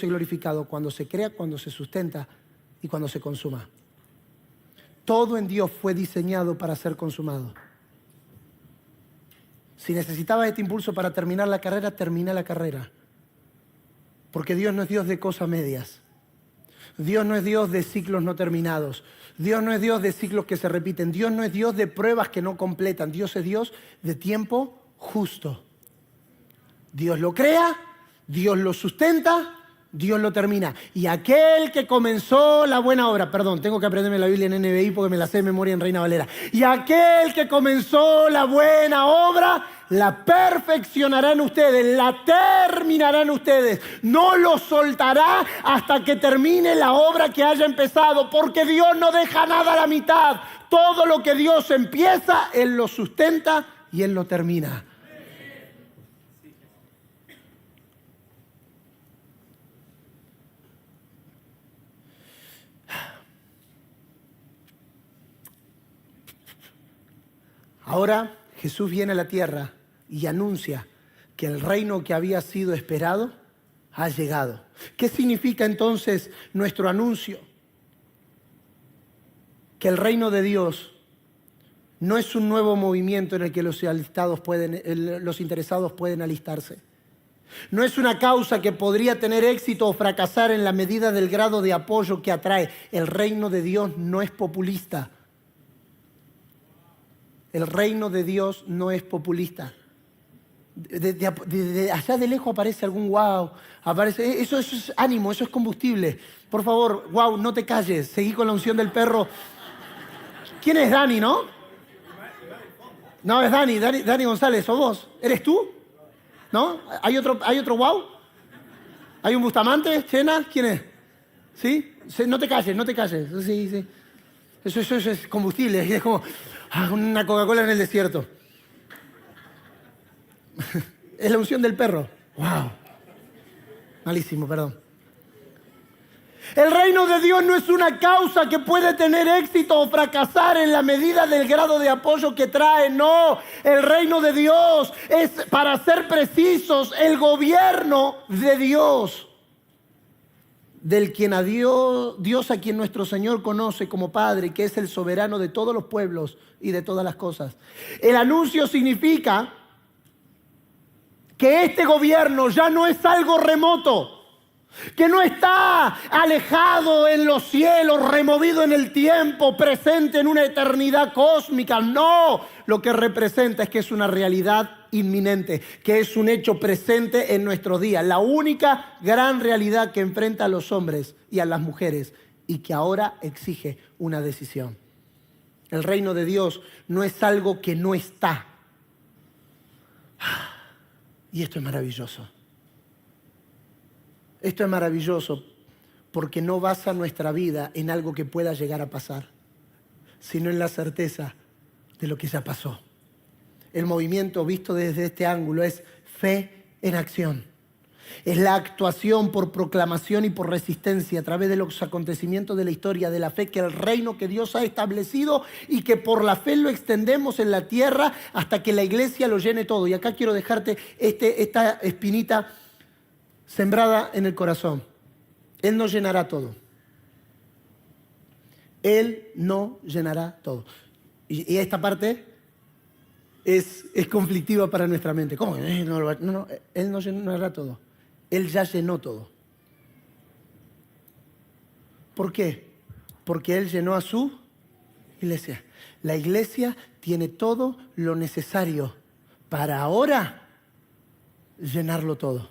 glorificado cuando se crea, cuando se sustenta y cuando se consuma. Todo en Dios fue diseñado para ser consumado. Si necesitabas este impulso para terminar la carrera, termina la carrera. Porque Dios no es Dios de cosas medias. Dios no es Dios de ciclos no terminados. Dios no es Dios de ciclos que se repiten. Dios no es Dios de pruebas que no completan. Dios es Dios de tiempo justo. Dios lo crea, Dios lo sustenta, Dios lo termina. Y aquel que comenzó la buena obra, perdón, tengo que aprenderme la Biblia en NBI porque me la sé de memoria en Reina Valera. Y aquel que comenzó la buena obra, la perfeccionará en ustedes, la terminará en ustedes. No lo soltará hasta que termine la obra que haya empezado, porque Dios no deja nada a la mitad. Todo lo que Dios empieza, Él lo sustenta y Él lo termina. Ahora Jesús viene a la tierra y anuncia que el reino que había sido esperado ha llegado. ¿Qué significa entonces nuestro anuncio? Que el reino de Dios no es un nuevo movimiento en el que los interesados pueden alistarse. No es una causa que podría tener éxito o fracasar en la medida del grado de apoyo que atrae. El reino de Dios no es populista. El reino de Dios no es populista. De allá de lejos aparece algún wow, eso es ánimo, eso es combustible. Por favor, wow, no te calles, seguí con la unción del perro. ¿Quién es Dani, no? No, es Dani González, ¿sos vos? ¿Eres tú? ¿No? ¿Hay otro wow? ¿Hay un Bustamante? ¿Chena? ¿Quién es? ¿Sí? No te calles. Sí. Eso es combustible, es como una Coca-Cola en el desierto. Es la unción del perro. ¡Wow! Malísimo, perdón. El reino de Dios no es una causa que puede tener éxito o fracasar en la medida del grado de apoyo que trae. No, el reino de Dios es, para ser precisos, el gobierno de Dios. Dios a quien nuestro Señor conoce como Padre, que es el soberano de todos los pueblos y de todas las cosas. El anuncio significa que este gobierno ya no es algo remoto, que no está alejado en los cielos, removido en el tiempo, presente en una eternidad cósmica. No, lo que representa es que es una realidad inminente, que es un hecho presente en nuestros días. La única gran realidad que enfrenta a los hombres y a las mujeres y que ahora exige una decisión. El reino de Dios no es algo que no está. Y esto es maravilloso. Esto es maravilloso porque no basa nuestra vida en algo que pueda llegar a pasar, sino en la certeza de lo que ya pasó. El movimiento visto desde este ángulo es fe en acción. Es la actuación por proclamación y por resistencia a través de los acontecimientos de la historia, de la fe, que el reino que Dios ha establecido y que por la fe lo extendemos en la tierra hasta que la iglesia lo llene todo. Y acá quiero dejarte esta espinita sembrada en el corazón. Él no llenará todo. Él no llenará todo. Y esta parte es conflictiva para nuestra mente. ¿Cómo? No, Él no llenará todo. Él ya llenó todo. ¿Por qué? Porque Él llenó a su iglesia. La iglesia tiene todo lo necesario para ahora llenarlo todo.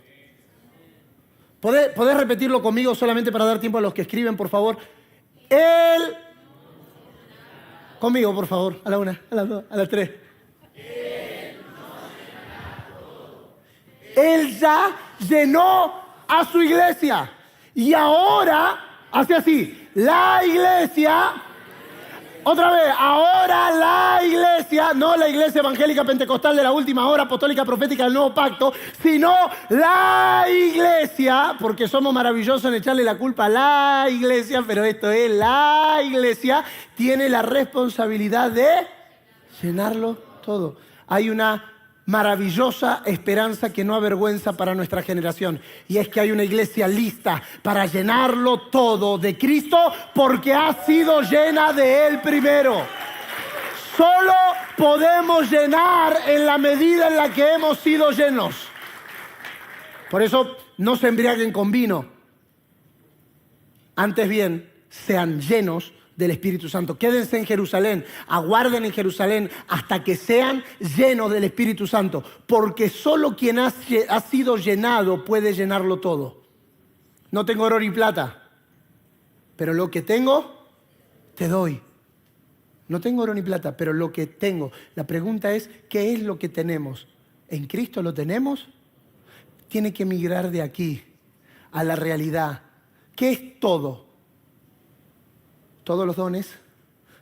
¿Podés repetirlo conmigo solamente para dar tiempo a los que escriben, por favor? Él... Conmigo, por favor. A la una, a las dos, a las tres. Él ya llenó a su iglesia. Y ahora, hace así, la iglesia, otra vez, ahora la iglesia no la iglesia evangélica pentecostal de la última hora, apostólica profética del nuevo pacto, sino la iglesia, porque somos maravillosos en echarle la culpa a la iglesia, pero esto es la iglesia, tiene la responsabilidad de llenarlo todo. Hay una maravillosa esperanza que no avergüenza para nuestra generación. Y es que hay una iglesia lista para llenarlo todo de Cristo porque ha sido llena de Él primero. Solo podemos llenar en la medida en la que hemos sido llenos. Por eso no se embriaguen con vino. Antes bien, sean llenos del Espíritu Santo. Quédense en Jerusalén, aguarden en Jerusalén hasta que sean llenos del Espíritu Santo, porque solo quien ha sido llenado puede llenarlo todo. No tengo oro ni plata, pero lo que tengo, te doy. No tengo oro ni plata, pero lo que tengo. La pregunta es, ¿qué es lo que tenemos? ¿En Cristo lo tenemos? Tiene que migrar de aquí a la realidad. ¿Qué es todo? Todos los dones,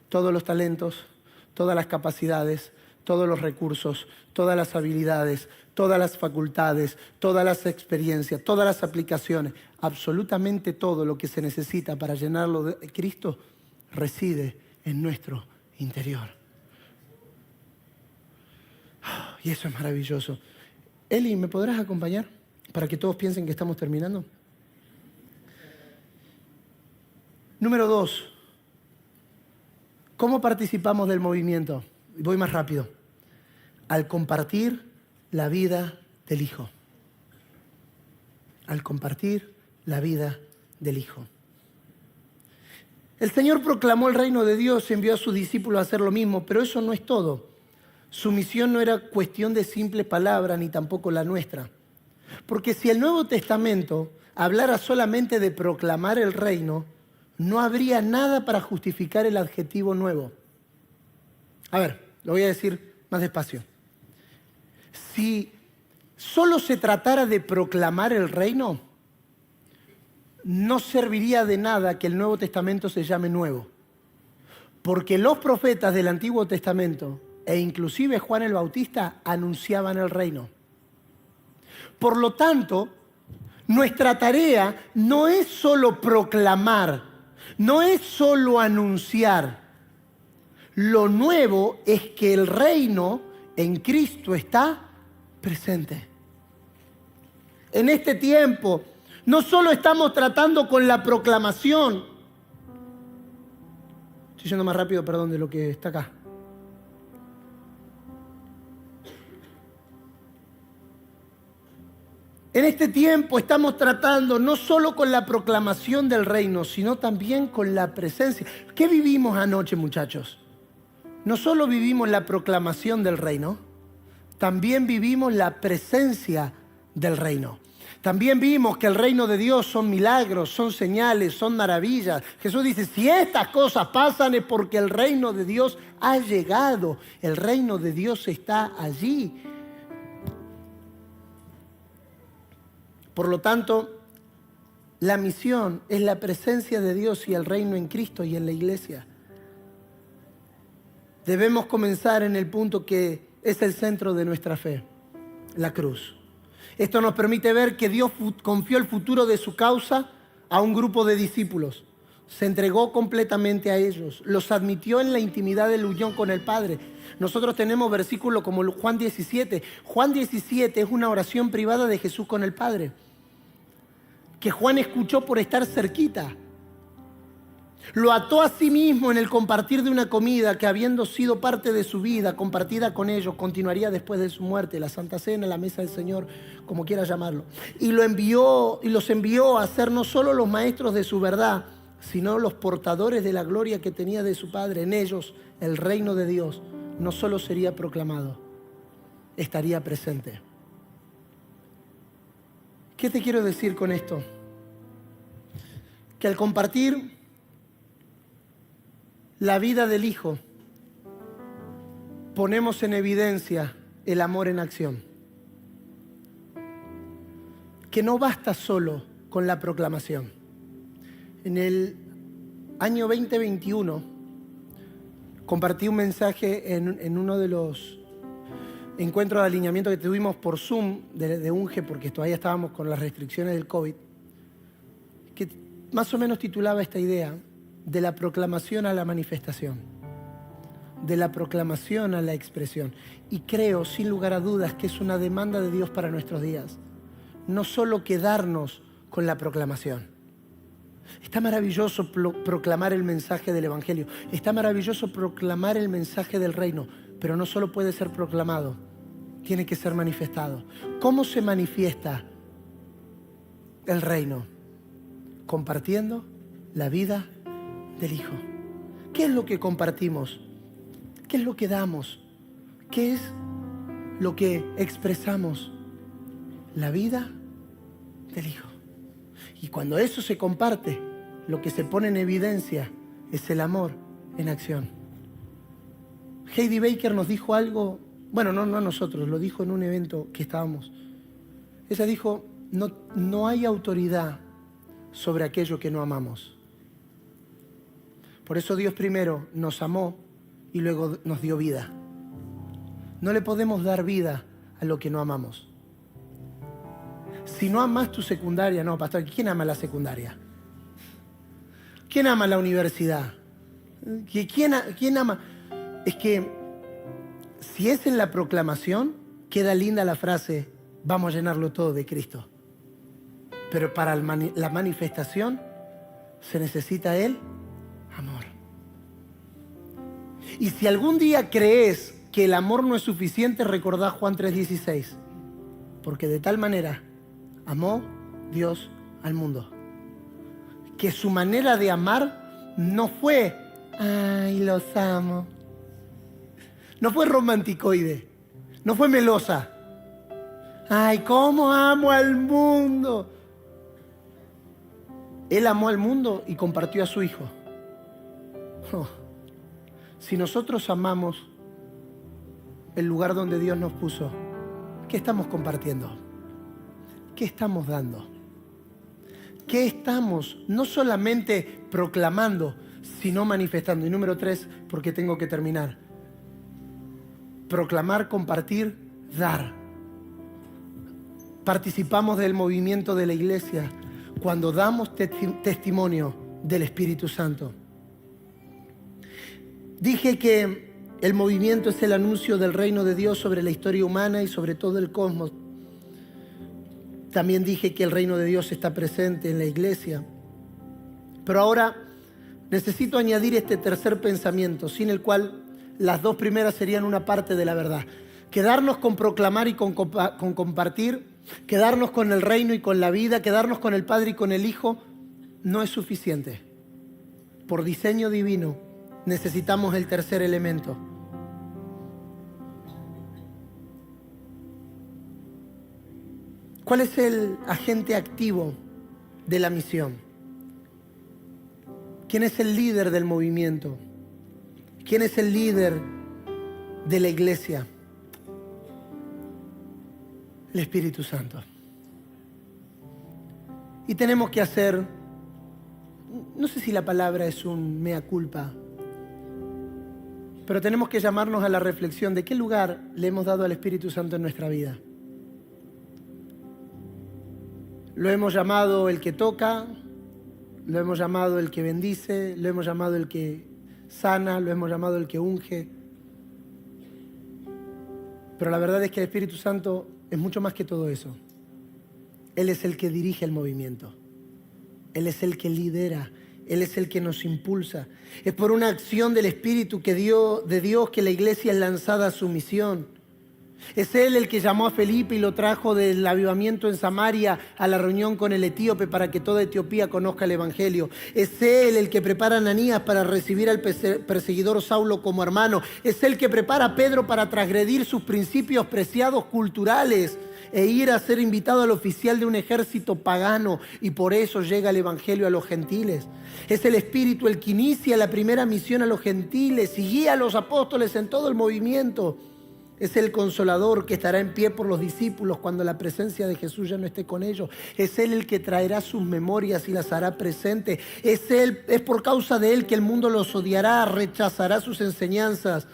todos los talentos, todas las capacidades, todos los recursos, todas las habilidades, todas las facultades, todas las experiencias, todas las aplicaciones, absolutamente todo lo que se necesita para llenarlo de Cristo reside en nuestro interior. Y eso es maravilloso. Eli, ¿me podrás acompañar para que todos piensen que estamos terminando? Número 2. ¿Cómo participamos del movimiento? Voy más rápido. Al compartir la vida del Hijo. Al compartir la vida del Hijo. El Señor proclamó el reino de Dios y envió a sus discípulos a hacer lo mismo, pero eso no es todo. Su misión no era cuestión de simples palabras, ni tampoco la nuestra. Porque si el Nuevo Testamento hablara solamente de proclamar el reino, no habría nada para justificar el adjetivo nuevo. A ver, lo voy a decir más despacio. Si solo se tratara de proclamar el reino, no serviría de nada que el Nuevo Testamento se llame nuevo. Porque los profetas del Antiguo Testamento, e inclusive Juan el Bautista, anunciaban el reino. Por lo tanto, nuestra tarea no es solo proclamar, no es solo anunciar. Lo nuevo es que el reino en Cristo está presente. En este tiempo, no solo estamos tratando con la proclamación. Estoy yendo más rápido, perdón, de lo que está acá. En este tiempo estamos tratando no solo con la proclamación del reino, sino también con la presencia. ¿Qué vivimos anoche, muchachos? No solo vivimos la proclamación del reino, también vivimos la presencia del reino. También vimos que el reino de Dios son milagros, son señales, son maravillas. Jesús dice, si estas cosas pasan es porque el reino de Dios ha llegado. El reino de Dios está allí. Por lo tanto, la misión es la presencia de Dios y el reino en Cristo y en la iglesia. Debemos comenzar en el punto que es el centro de nuestra fe, la cruz. Esto nos permite ver que Dios confió el futuro de su causa a un grupo de discípulos. Se entregó completamente a ellos, los admitió en la intimidad de la unión con el Padre. Nosotros tenemos versículos como Juan 17. Juan 17 es una oración privada de Jesús con el Padre, que Juan escuchó por estar cerquita. Lo ató a sí mismo en el compartir de una comida que, habiendo sido parte de su vida, compartida con ellos, continuaría después de su muerte, la Santa Cena, la mesa del Señor, como quiera llamarlo. Y los envió a ser no solo los maestros de su verdad, sino los portadores de la gloria que tenía de su Padre. En ellos, el reino de Dios no solo sería proclamado, estaría presente. ¿Qué te quiero decir con esto? Que al compartir la vida del Hijo, ponemos en evidencia el amor en acción. Que no basta solo con la proclamación. En el año 2021, Compartí un mensaje en uno de los encuentros de alineamiento que tuvimos por Zoom de UNGE, porque todavía estábamos con las restricciones del COVID, que más o menos titulaba esta idea de la proclamación a la manifestación, de la proclamación a la expresión. Y creo, sin lugar a dudas, que es una demanda de Dios para nuestros días. No solo quedarnos con la proclamación. Está maravilloso proclamar el mensaje del Evangelio. Está maravilloso proclamar el mensaje del reino. Pero no solo puede ser proclamado, tiene que ser manifestado. ¿Cómo se manifiesta el reino? Compartiendo la vida del Hijo. ¿Qué es lo que compartimos? ¿Qué es lo que damos? ¿Qué es lo que expresamos? La vida del Hijo. Y cuando eso se comparte, lo que se pone en evidencia es el amor en acción. Heidi Baker nos dijo algo, bueno, no a nosotros, lo dijo en un evento que estábamos. Ella dijo, no hay autoridad sobre aquello que no amamos. Por eso Dios primero nos amó y luego nos dio vida. No le podemos dar vida a lo que no amamos. Si no amas tu secundaria, no, pastor, ¿quién ama la secundaria? ¿Quién ama la universidad? ¿Quién ama? Es que si es en la proclamación, queda linda la frase, vamos a llenarlo todo de Cristo. Pero para la manifestación se necesita el amor. Y si algún día crees que el amor no es suficiente, recordá Juan 3:16. Porque de tal manera amó Dios al mundo, que su manera de amar no fue, ay, los amo. No fue romanticoide, no fue melosa. Ay, cómo amo al mundo. Él amó al mundo y compartió a su Hijo. Oh. Si nosotros amamos el lugar donde Dios nos puso, ¿qué estamos compartiendo? ¿Qué estamos dando? ¿Qué estamos no solamente proclamando, sino manifestando? Y número 3, porque tengo que terminar. Proclamar, compartir, dar. Participamos del movimiento de la iglesia cuando damos testimonio del Espíritu Santo. Dije que el movimiento es el anuncio del reino de Dios sobre la historia humana y sobre todo el cosmos. También dije que el reino de Dios está presente en la iglesia. Pero ahora necesito añadir este tercer pensamiento, sin el cual las dos primeras serían una parte de la verdad. Quedarnos con proclamar y con compartir, quedarnos con el reino y con la vida, quedarnos con el Padre y con el Hijo, no es suficiente. Por diseño divino necesitamos el tercer elemento. ¿Cuál es el agente activo de la misión? ¿Quién es el líder del movimiento? ¿Quién es el líder de la iglesia? El Espíritu Santo. Y tenemos que hacer, no sé si la palabra es un mea culpa, pero tenemos que llamarnos a la reflexión de qué lugar le hemos dado al Espíritu Santo en nuestra vida. Lo hemos llamado el que toca, lo hemos llamado el que bendice, lo hemos llamado el que sana, lo hemos llamado el que unge. Pero la verdad es que el Espíritu Santo es mucho más que todo eso. Él es el que dirige el movimiento. Él es el que lidera. Él es el que nos impulsa. Es por una acción del Espíritu de Dios que la iglesia es lanzada a su misión. Es Él el que llamó a Felipe y lo trajo del avivamiento en Samaria a la reunión con el etíope para que toda Etiopía conozca el Evangelio. Es Él el que prepara a Ananías para recibir al perseguidor Saulo como hermano. Es Él que prepara a Pedro para transgredir sus principios preciados culturales e ir a ser invitado al oficial de un ejército pagano, y por eso llega el Evangelio a los gentiles. Es el Espíritu el que inicia la primera misión a los gentiles y guía a los apóstoles en todo el movimiento. Es el Consolador que estará en pie por los discípulos cuando la presencia de Jesús ya no esté con ellos. Es Él el que traerá sus memorias y las hará presentes. Es por causa de Él que el mundo los odiará, rechazará sus enseñanzas.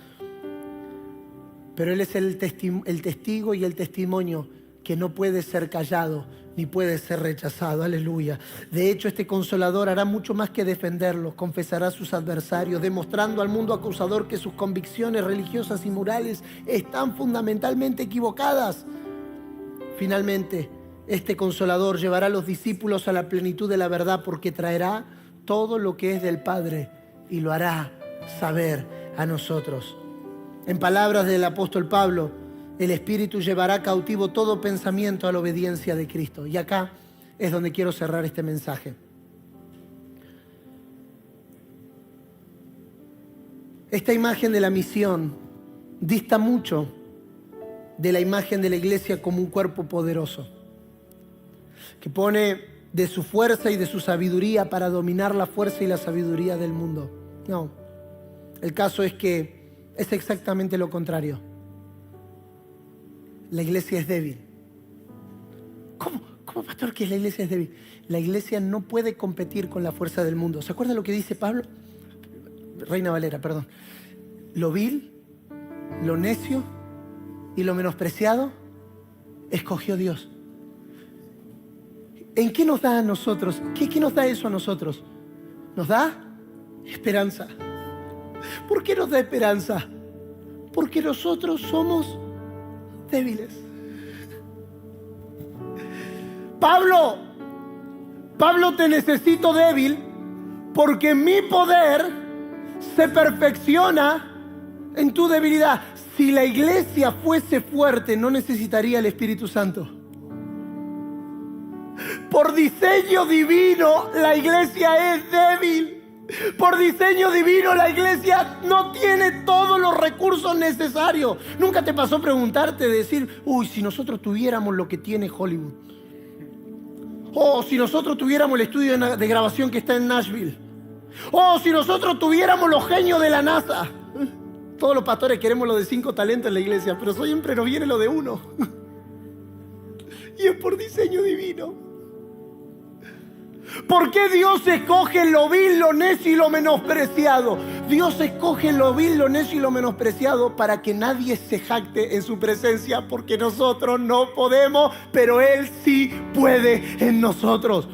Pero Él es el testigo y el testimonio que no puede ser callado ni puede ser rechazado. Aleluya. De hecho, este Consolador hará mucho más que defenderlos. Confesará a sus adversarios, demostrando al mundo acusador que sus convicciones religiosas y morales están fundamentalmente equivocadas. Finalmente, este Consolador llevará a los discípulos a la plenitud de la verdad, porque traerá todo lo que es del Padre y lo hará saber a nosotros. En palabras del apóstol Pablo, el Espíritu llevará cautivo todo pensamiento a la obediencia de Cristo. Y acá es donde quiero cerrar este mensaje. Esta imagen de la misión dista mucho de la imagen de la iglesia como un cuerpo poderoso, que pone de su fuerza y de su sabiduría para dominar la fuerza y la sabiduría del mundo. No, el caso es que es exactamente lo contrario. La iglesia es débil. ¿Cómo, pastor, que la iglesia es débil? La iglesia no puede competir con la fuerza del mundo. ¿Se acuerdan lo que dice Pablo? Reina Valera, perdón. Lo vil, lo necio y lo menospreciado escogió Dios. ¿En qué nos da a nosotros? ¿Qué nos da eso a nosotros? Nos da esperanza. ¿Por qué nos da esperanza? Porque nosotros somos débiles. Pablo, te necesito débil, porque mi poder se perfecciona en tu debilidad. Si la iglesia fuese fuerte, no necesitaría el Espíritu Santo. Por diseño divino, la iglesia es débil. Por diseño divino, la iglesia no tiene todos los recursos necesarios. ¿Nunca te pasó preguntarte, decir, si nosotros tuviéramos lo que tiene Hollywood? O si nosotros tuviéramos el estudio de grabación que está en Nashville. O si nosotros tuviéramos los genios de la NASA. Todos los pastores queremos lo de 5 talentos en la iglesia, pero siempre nos viene lo de 1. Y es por diseño divino. ¿Por qué Dios escoge lo vil, lo necio y lo menospreciado? Dios escoge lo vil, lo necio y lo menospreciado para que nadie se jacte en su presencia, porque nosotros no podemos, pero Él sí puede en nosotros.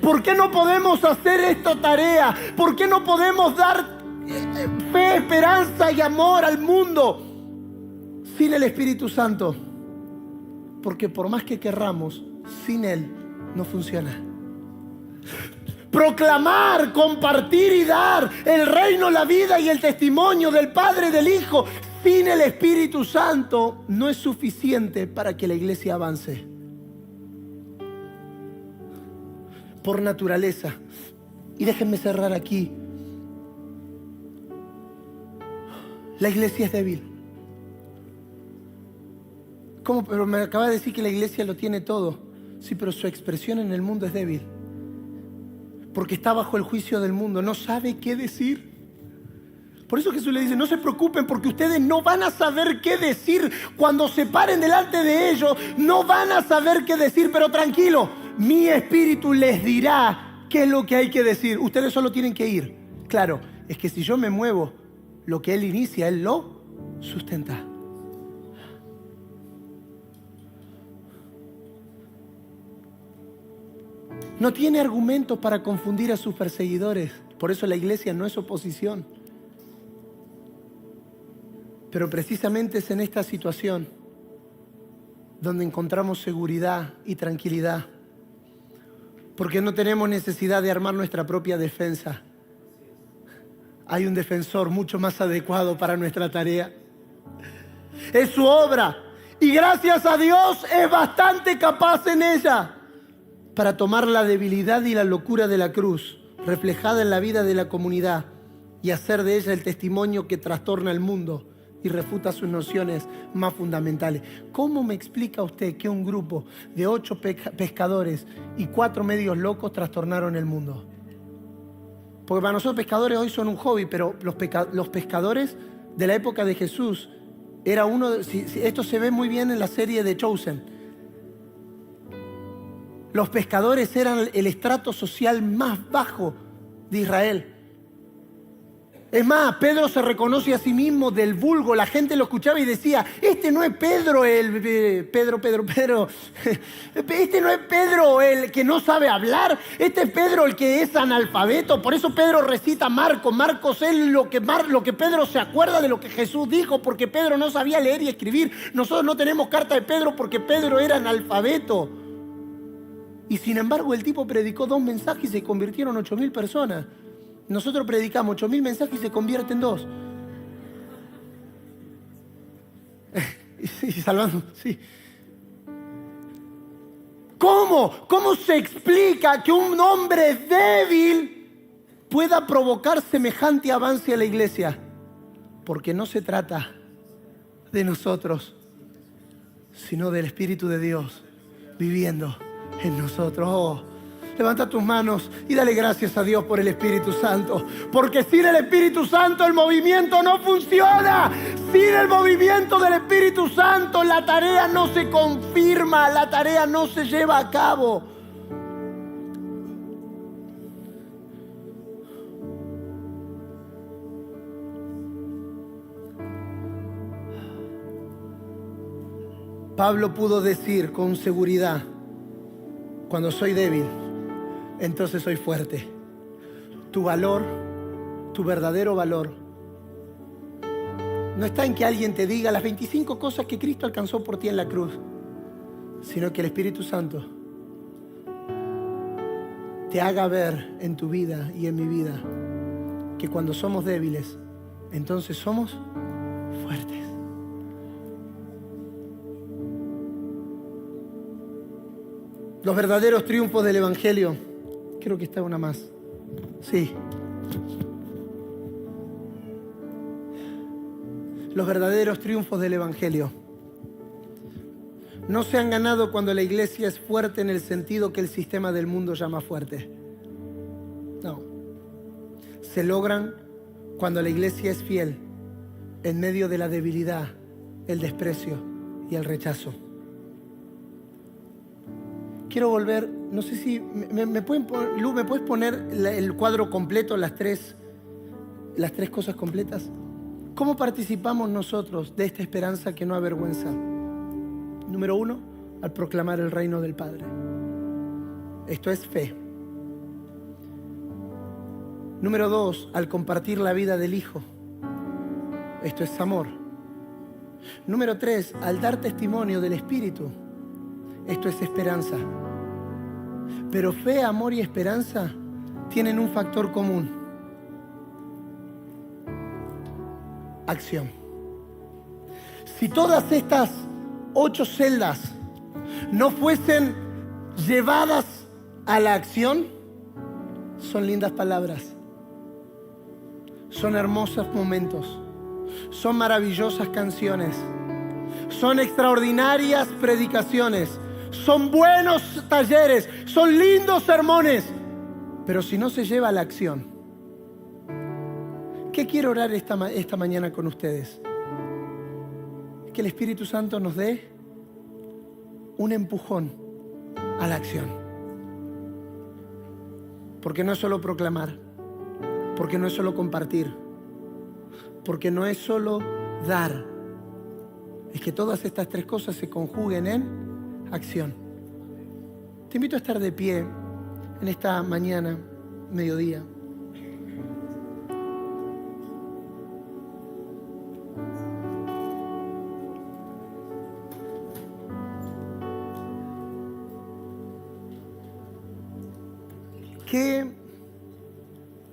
¿Por qué no podemos hacer esta tarea? ¿Por qué no podemos dar fe, esperanza y amor al mundo sin el Espíritu Santo? Porque por más que querramos, sin Él no funciona. Proclamar, compartir y dar el reino, la vida y el testimonio del Padre y del Hijo sin el Espíritu Santo no es suficiente para que la iglesia avance. Por naturaleza. Y déjenme cerrar aquí. La iglesia es débil. ¿Cómo? Pero me acaba de decir que la iglesia lo tiene todo. Sí, pero su expresión en el mundo es débil. Porque está bajo el juicio del mundo, no sabe qué decir. Por eso Jesús le dice, no se preocupen porque ustedes no van a saber qué decir. Cuando se paren delante de ellos, no van a saber qué decir, pero tranquilo, mi espíritu les dirá qué es lo que hay que decir. Ustedes solo tienen que ir. Claro, es que si yo me muevo, lo que Él inicia, Él lo sustenta. No tiene argumentos para confundir a sus perseguidores. Por eso la iglesia no es oposición. Pero precisamente es en esta situación donde encontramos seguridad y tranquilidad. Porque no tenemos necesidad de armar nuestra propia defensa. Hay un defensor mucho más adecuado para nuestra tarea. Es su obra. Y gracias a Dios es bastante capaz en ella para tomar la debilidad y la locura de la cruz, reflejada en la vida de la comunidad, y hacer de ella el testimonio que trastorna el mundo y refuta sus nociones más fundamentales. ¿Cómo me explica usted que un grupo de 8 pescadores y 4 medios locos trastornaron el mundo? Porque para nosotros pescadores hoy son un hobby, pero los pescadores de la época de Jesús Era uno de, esto se ve muy bien en la serie de Chosen. Los pescadores eran el estrato social más bajo de Israel. Es más, Pedro se reconoce a sí mismo del vulgo. La gente lo escuchaba y decía, este no es Pedro este no es Pedro el que no sabe hablar, este es Pedro el que es analfabeto. Por eso Pedro recita Marcos es lo que Pedro se acuerda de lo que Jesús dijo, porque Pedro no sabía leer y escribir. Nosotros no tenemos carta de Pedro porque Pedro era analfabeto. Y sin embargo el tipo predicó 2 mensajes y se convirtieron 8.000 personas. Nosotros predicamos 8.000 mensajes y se convierten 2. Y salvando, sí. ¿Cómo? ¿Cómo se explica que un hombre débil pueda provocar semejante avance a la iglesia? Porque no se trata de nosotros, sino del Espíritu de Dios viviendo en nosotros. Oh, levanta tus manos y dale gracias a Dios por el Espíritu Santo. Porque sin el Espíritu Santo el movimiento no funciona. Sin el movimiento del Espíritu Santo la tarea no se confirma, la tarea no se lleva a cabo. Pablo pudo decir con seguridad, cuando soy débil, entonces soy fuerte. Tu valor, tu verdadero valor, no está en que alguien te diga las 25 cosas que Cristo alcanzó por ti en la cruz, sino que el Espíritu Santo te haga ver en tu vida y en mi vida que cuando somos débiles, entonces somos fuertes. Los verdaderos triunfos del Evangelio. Creo que está una más. Sí. Los verdaderos triunfos del Evangelio no se han ganado cuando la iglesia es fuerte en el sentido que el sistema del mundo llama fuerte. No. Se logran cuando la iglesia es fiel en medio de la debilidad, el desprecio y el rechazo. Quiero volver, no sé si me puedes poner el cuadro completo, las tres cosas completas. ¿Cómo participamos nosotros de esta esperanza que no avergüenza? Número 1, al proclamar el reino del Padre. Esto es fe. Número 2, al compartir la vida del Hijo. Esto es amor. Número 3, al dar testimonio del Espíritu. Esto es esperanza. Pero fe, amor y esperanza tienen un factor común: acción. Si todas estas 8 celdas no fuesen llevadas a la acción, son lindas palabras, son hermosos momentos, son maravillosas canciones, son extraordinarias predicaciones, son buenos talleres, son lindos sermones, pero si no se lleva a la acción. ¿Qué quiero orar esta mañana con ustedes? Que el Espíritu Santo nos dé un empujón a la acción. Porque no es solo proclamar, porque no es solo compartir, porque no es solo dar. Es que todas estas 3 cosas se conjuguen en acción. Te invito a estar de pie en esta mañana, mediodía. ¿Qué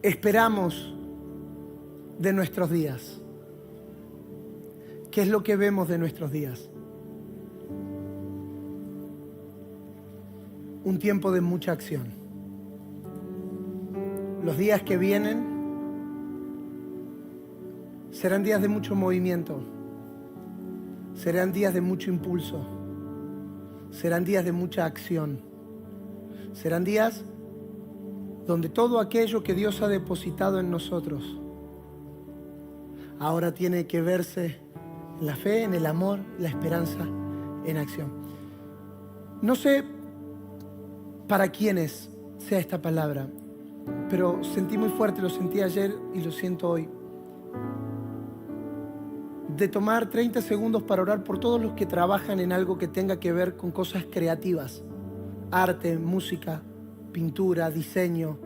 esperamos de nuestros días? ¿Qué es lo que vemos de nuestros días? Un tiempo de mucha acción. Los días que vienen serán días de mucho movimiento, serán días de mucho impulso, serán días de mucha acción, serán días donde todo aquello que Dios ha depositado en nosotros ahora tiene que verse la fe, en el amor, la esperanza en acción. No sé para quiénes sea esta palabra, pero sentí muy fuerte, lo sentí ayer y lo siento hoy, de tomar 30 segundos para orar por todos los que trabajan en algo que tenga que ver con cosas creativas, arte, música, pintura, diseño,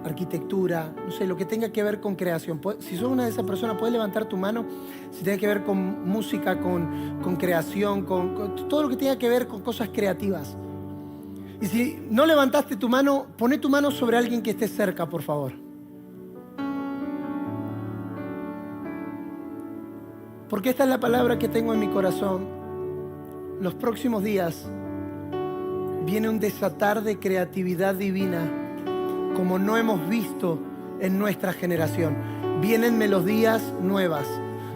arquitectura, no sé, lo que tenga que ver con creación. Si sos una de esas personas, puedes levantar tu mano. Si tiene que ver con música, con creación, con todo lo que tenga que ver con cosas creativas. Y si no levantaste tu mano, poné tu mano sobre alguien que esté cerca, por favor. Porque esta es la palabra que tengo en mi corazón. Los próximos días viene un desatar de creatividad divina como no hemos visto en nuestra generación. Vienen melodías nuevas,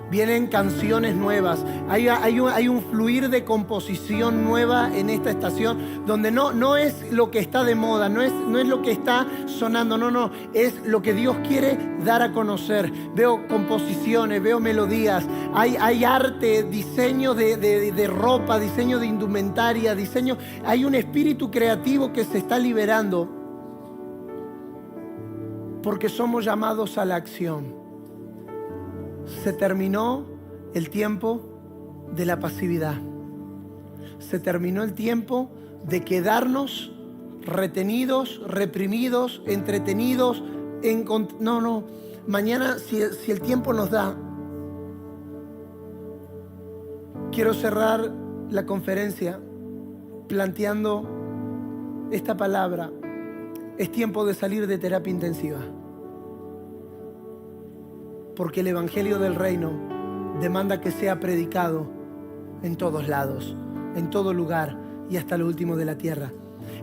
vienen canciones nuevas, hay un fluir de composición nueva en esta estación, donde no es lo que está de moda, no es lo que está sonando, no, es lo que Dios quiere dar a conocer. Veo composiciones, veo melodías, hay arte, diseño de ropa, diseño de indumentaria, hay un espíritu creativo que se está liberando, porque somos llamados a la acción. Se terminó el tiempo de la pasividad. Se terminó el tiempo de quedarnos retenidos, reprimidos, entretenidos. No. Mañana, si el tiempo nos da, quiero cerrar la conferencia planteando esta palabra. Es tiempo de salir de terapia intensiva. Porque el Evangelio del Reino demanda que sea predicado en todos lados, en todo lugar y hasta lo último de la tierra.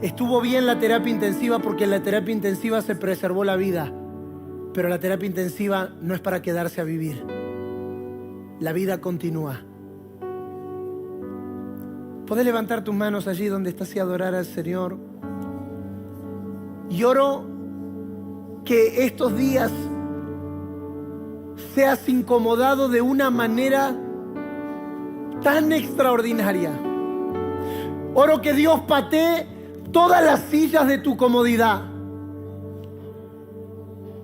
Estuvo bien la terapia intensiva porque en la terapia intensiva se preservó la vida, pero la terapia intensiva no es para quedarse a vivir. La vida continúa. Podés levantar tus manos allí donde estás y adorar al Señor. Y oro que estos días seas incomodado de una manera tan extraordinaria. Oro que Dios patee todas las sillas de tu comodidad.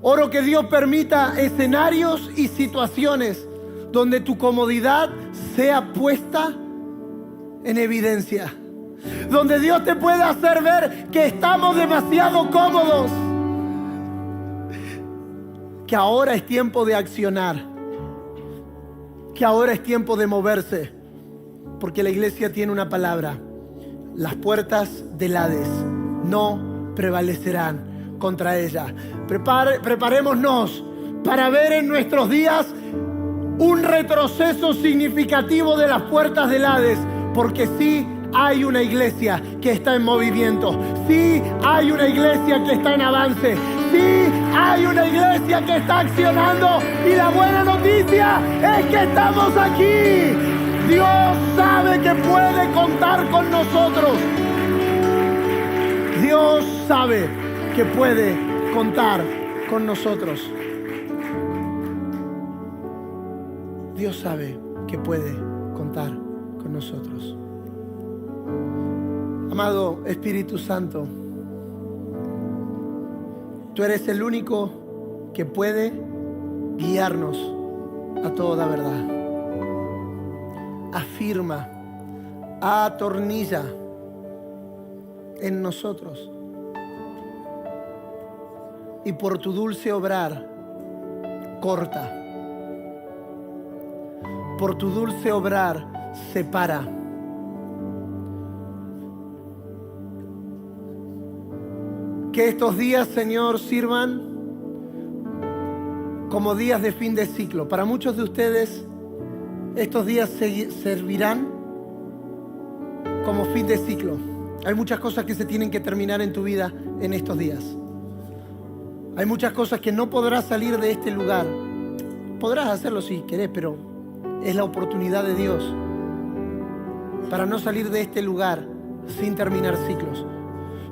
Oro que Dios permita escenarios y situaciones donde tu comodidad sea puesta en evidencia. Donde Dios te pueda hacer ver que estamos demasiado cómodos. Que ahora es tiempo de accionar. Que ahora es tiempo de moverse. Porque la iglesia tiene una palabra. Las puertas del Hades no prevalecerán contra ella. Preparémonos para ver en nuestros días un retroceso significativo de las puertas del Hades. Porque sí, hay una iglesia que está en movimiento. Sí, hay una iglesia que está en avance. Sí, hay una iglesia que está accionando. Y la buena noticia es que estamos aquí. Dios sabe que puede contar con nosotros. Dios sabe que puede contar con nosotros. Dios sabe que puede contar con nosotros. Amado Espíritu Santo, tú eres el único que puede guiarnos a toda verdad. Afirma, atornilla en nosotros. Y por tu dulce obrar, corta. Por tu dulce obrar, separa. Que estos días, Señor, sirvan como días de fin de ciclo. Para muchos de ustedes, estos días servirán como fin de ciclo. Hay muchas cosas que se tienen que terminar en tu vida en estos días. Hay muchas cosas que no podrás salir de este lugar. Podrás hacerlo si querés, pero es la oportunidad de Dios para no salir de este lugar sin terminar ciclos.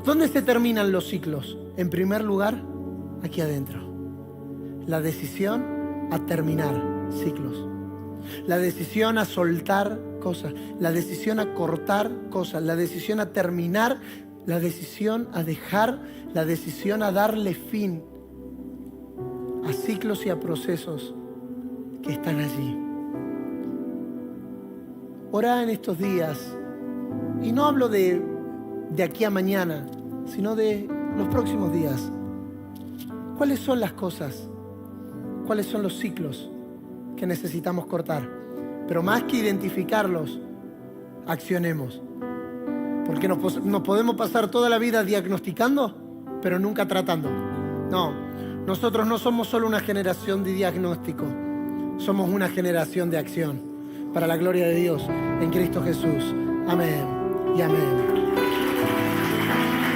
¿Dónde se terminan los ciclos? En primer lugar, aquí adentro. La decisión a terminar ciclos. La decisión a soltar cosas, la decisión a cortar cosas, la decisión a terminar, la decisión a dejar, la decisión a darle fin a ciclos y a procesos que están allí. Orá en estos días, y no hablo de aquí a mañana, sino de los próximos días. ¿Cuáles son las cosas? ¿Cuáles son los ciclos que necesitamos cortar? Pero más que identificarlos, accionemos. Porque nos podemos pasar toda la vida diagnosticando, pero nunca tratando. No, nosotros no somos solo una generación de diagnóstico, somos una generación de acción. Para la gloria de Dios, en Cristo Jesús. Amén y amén.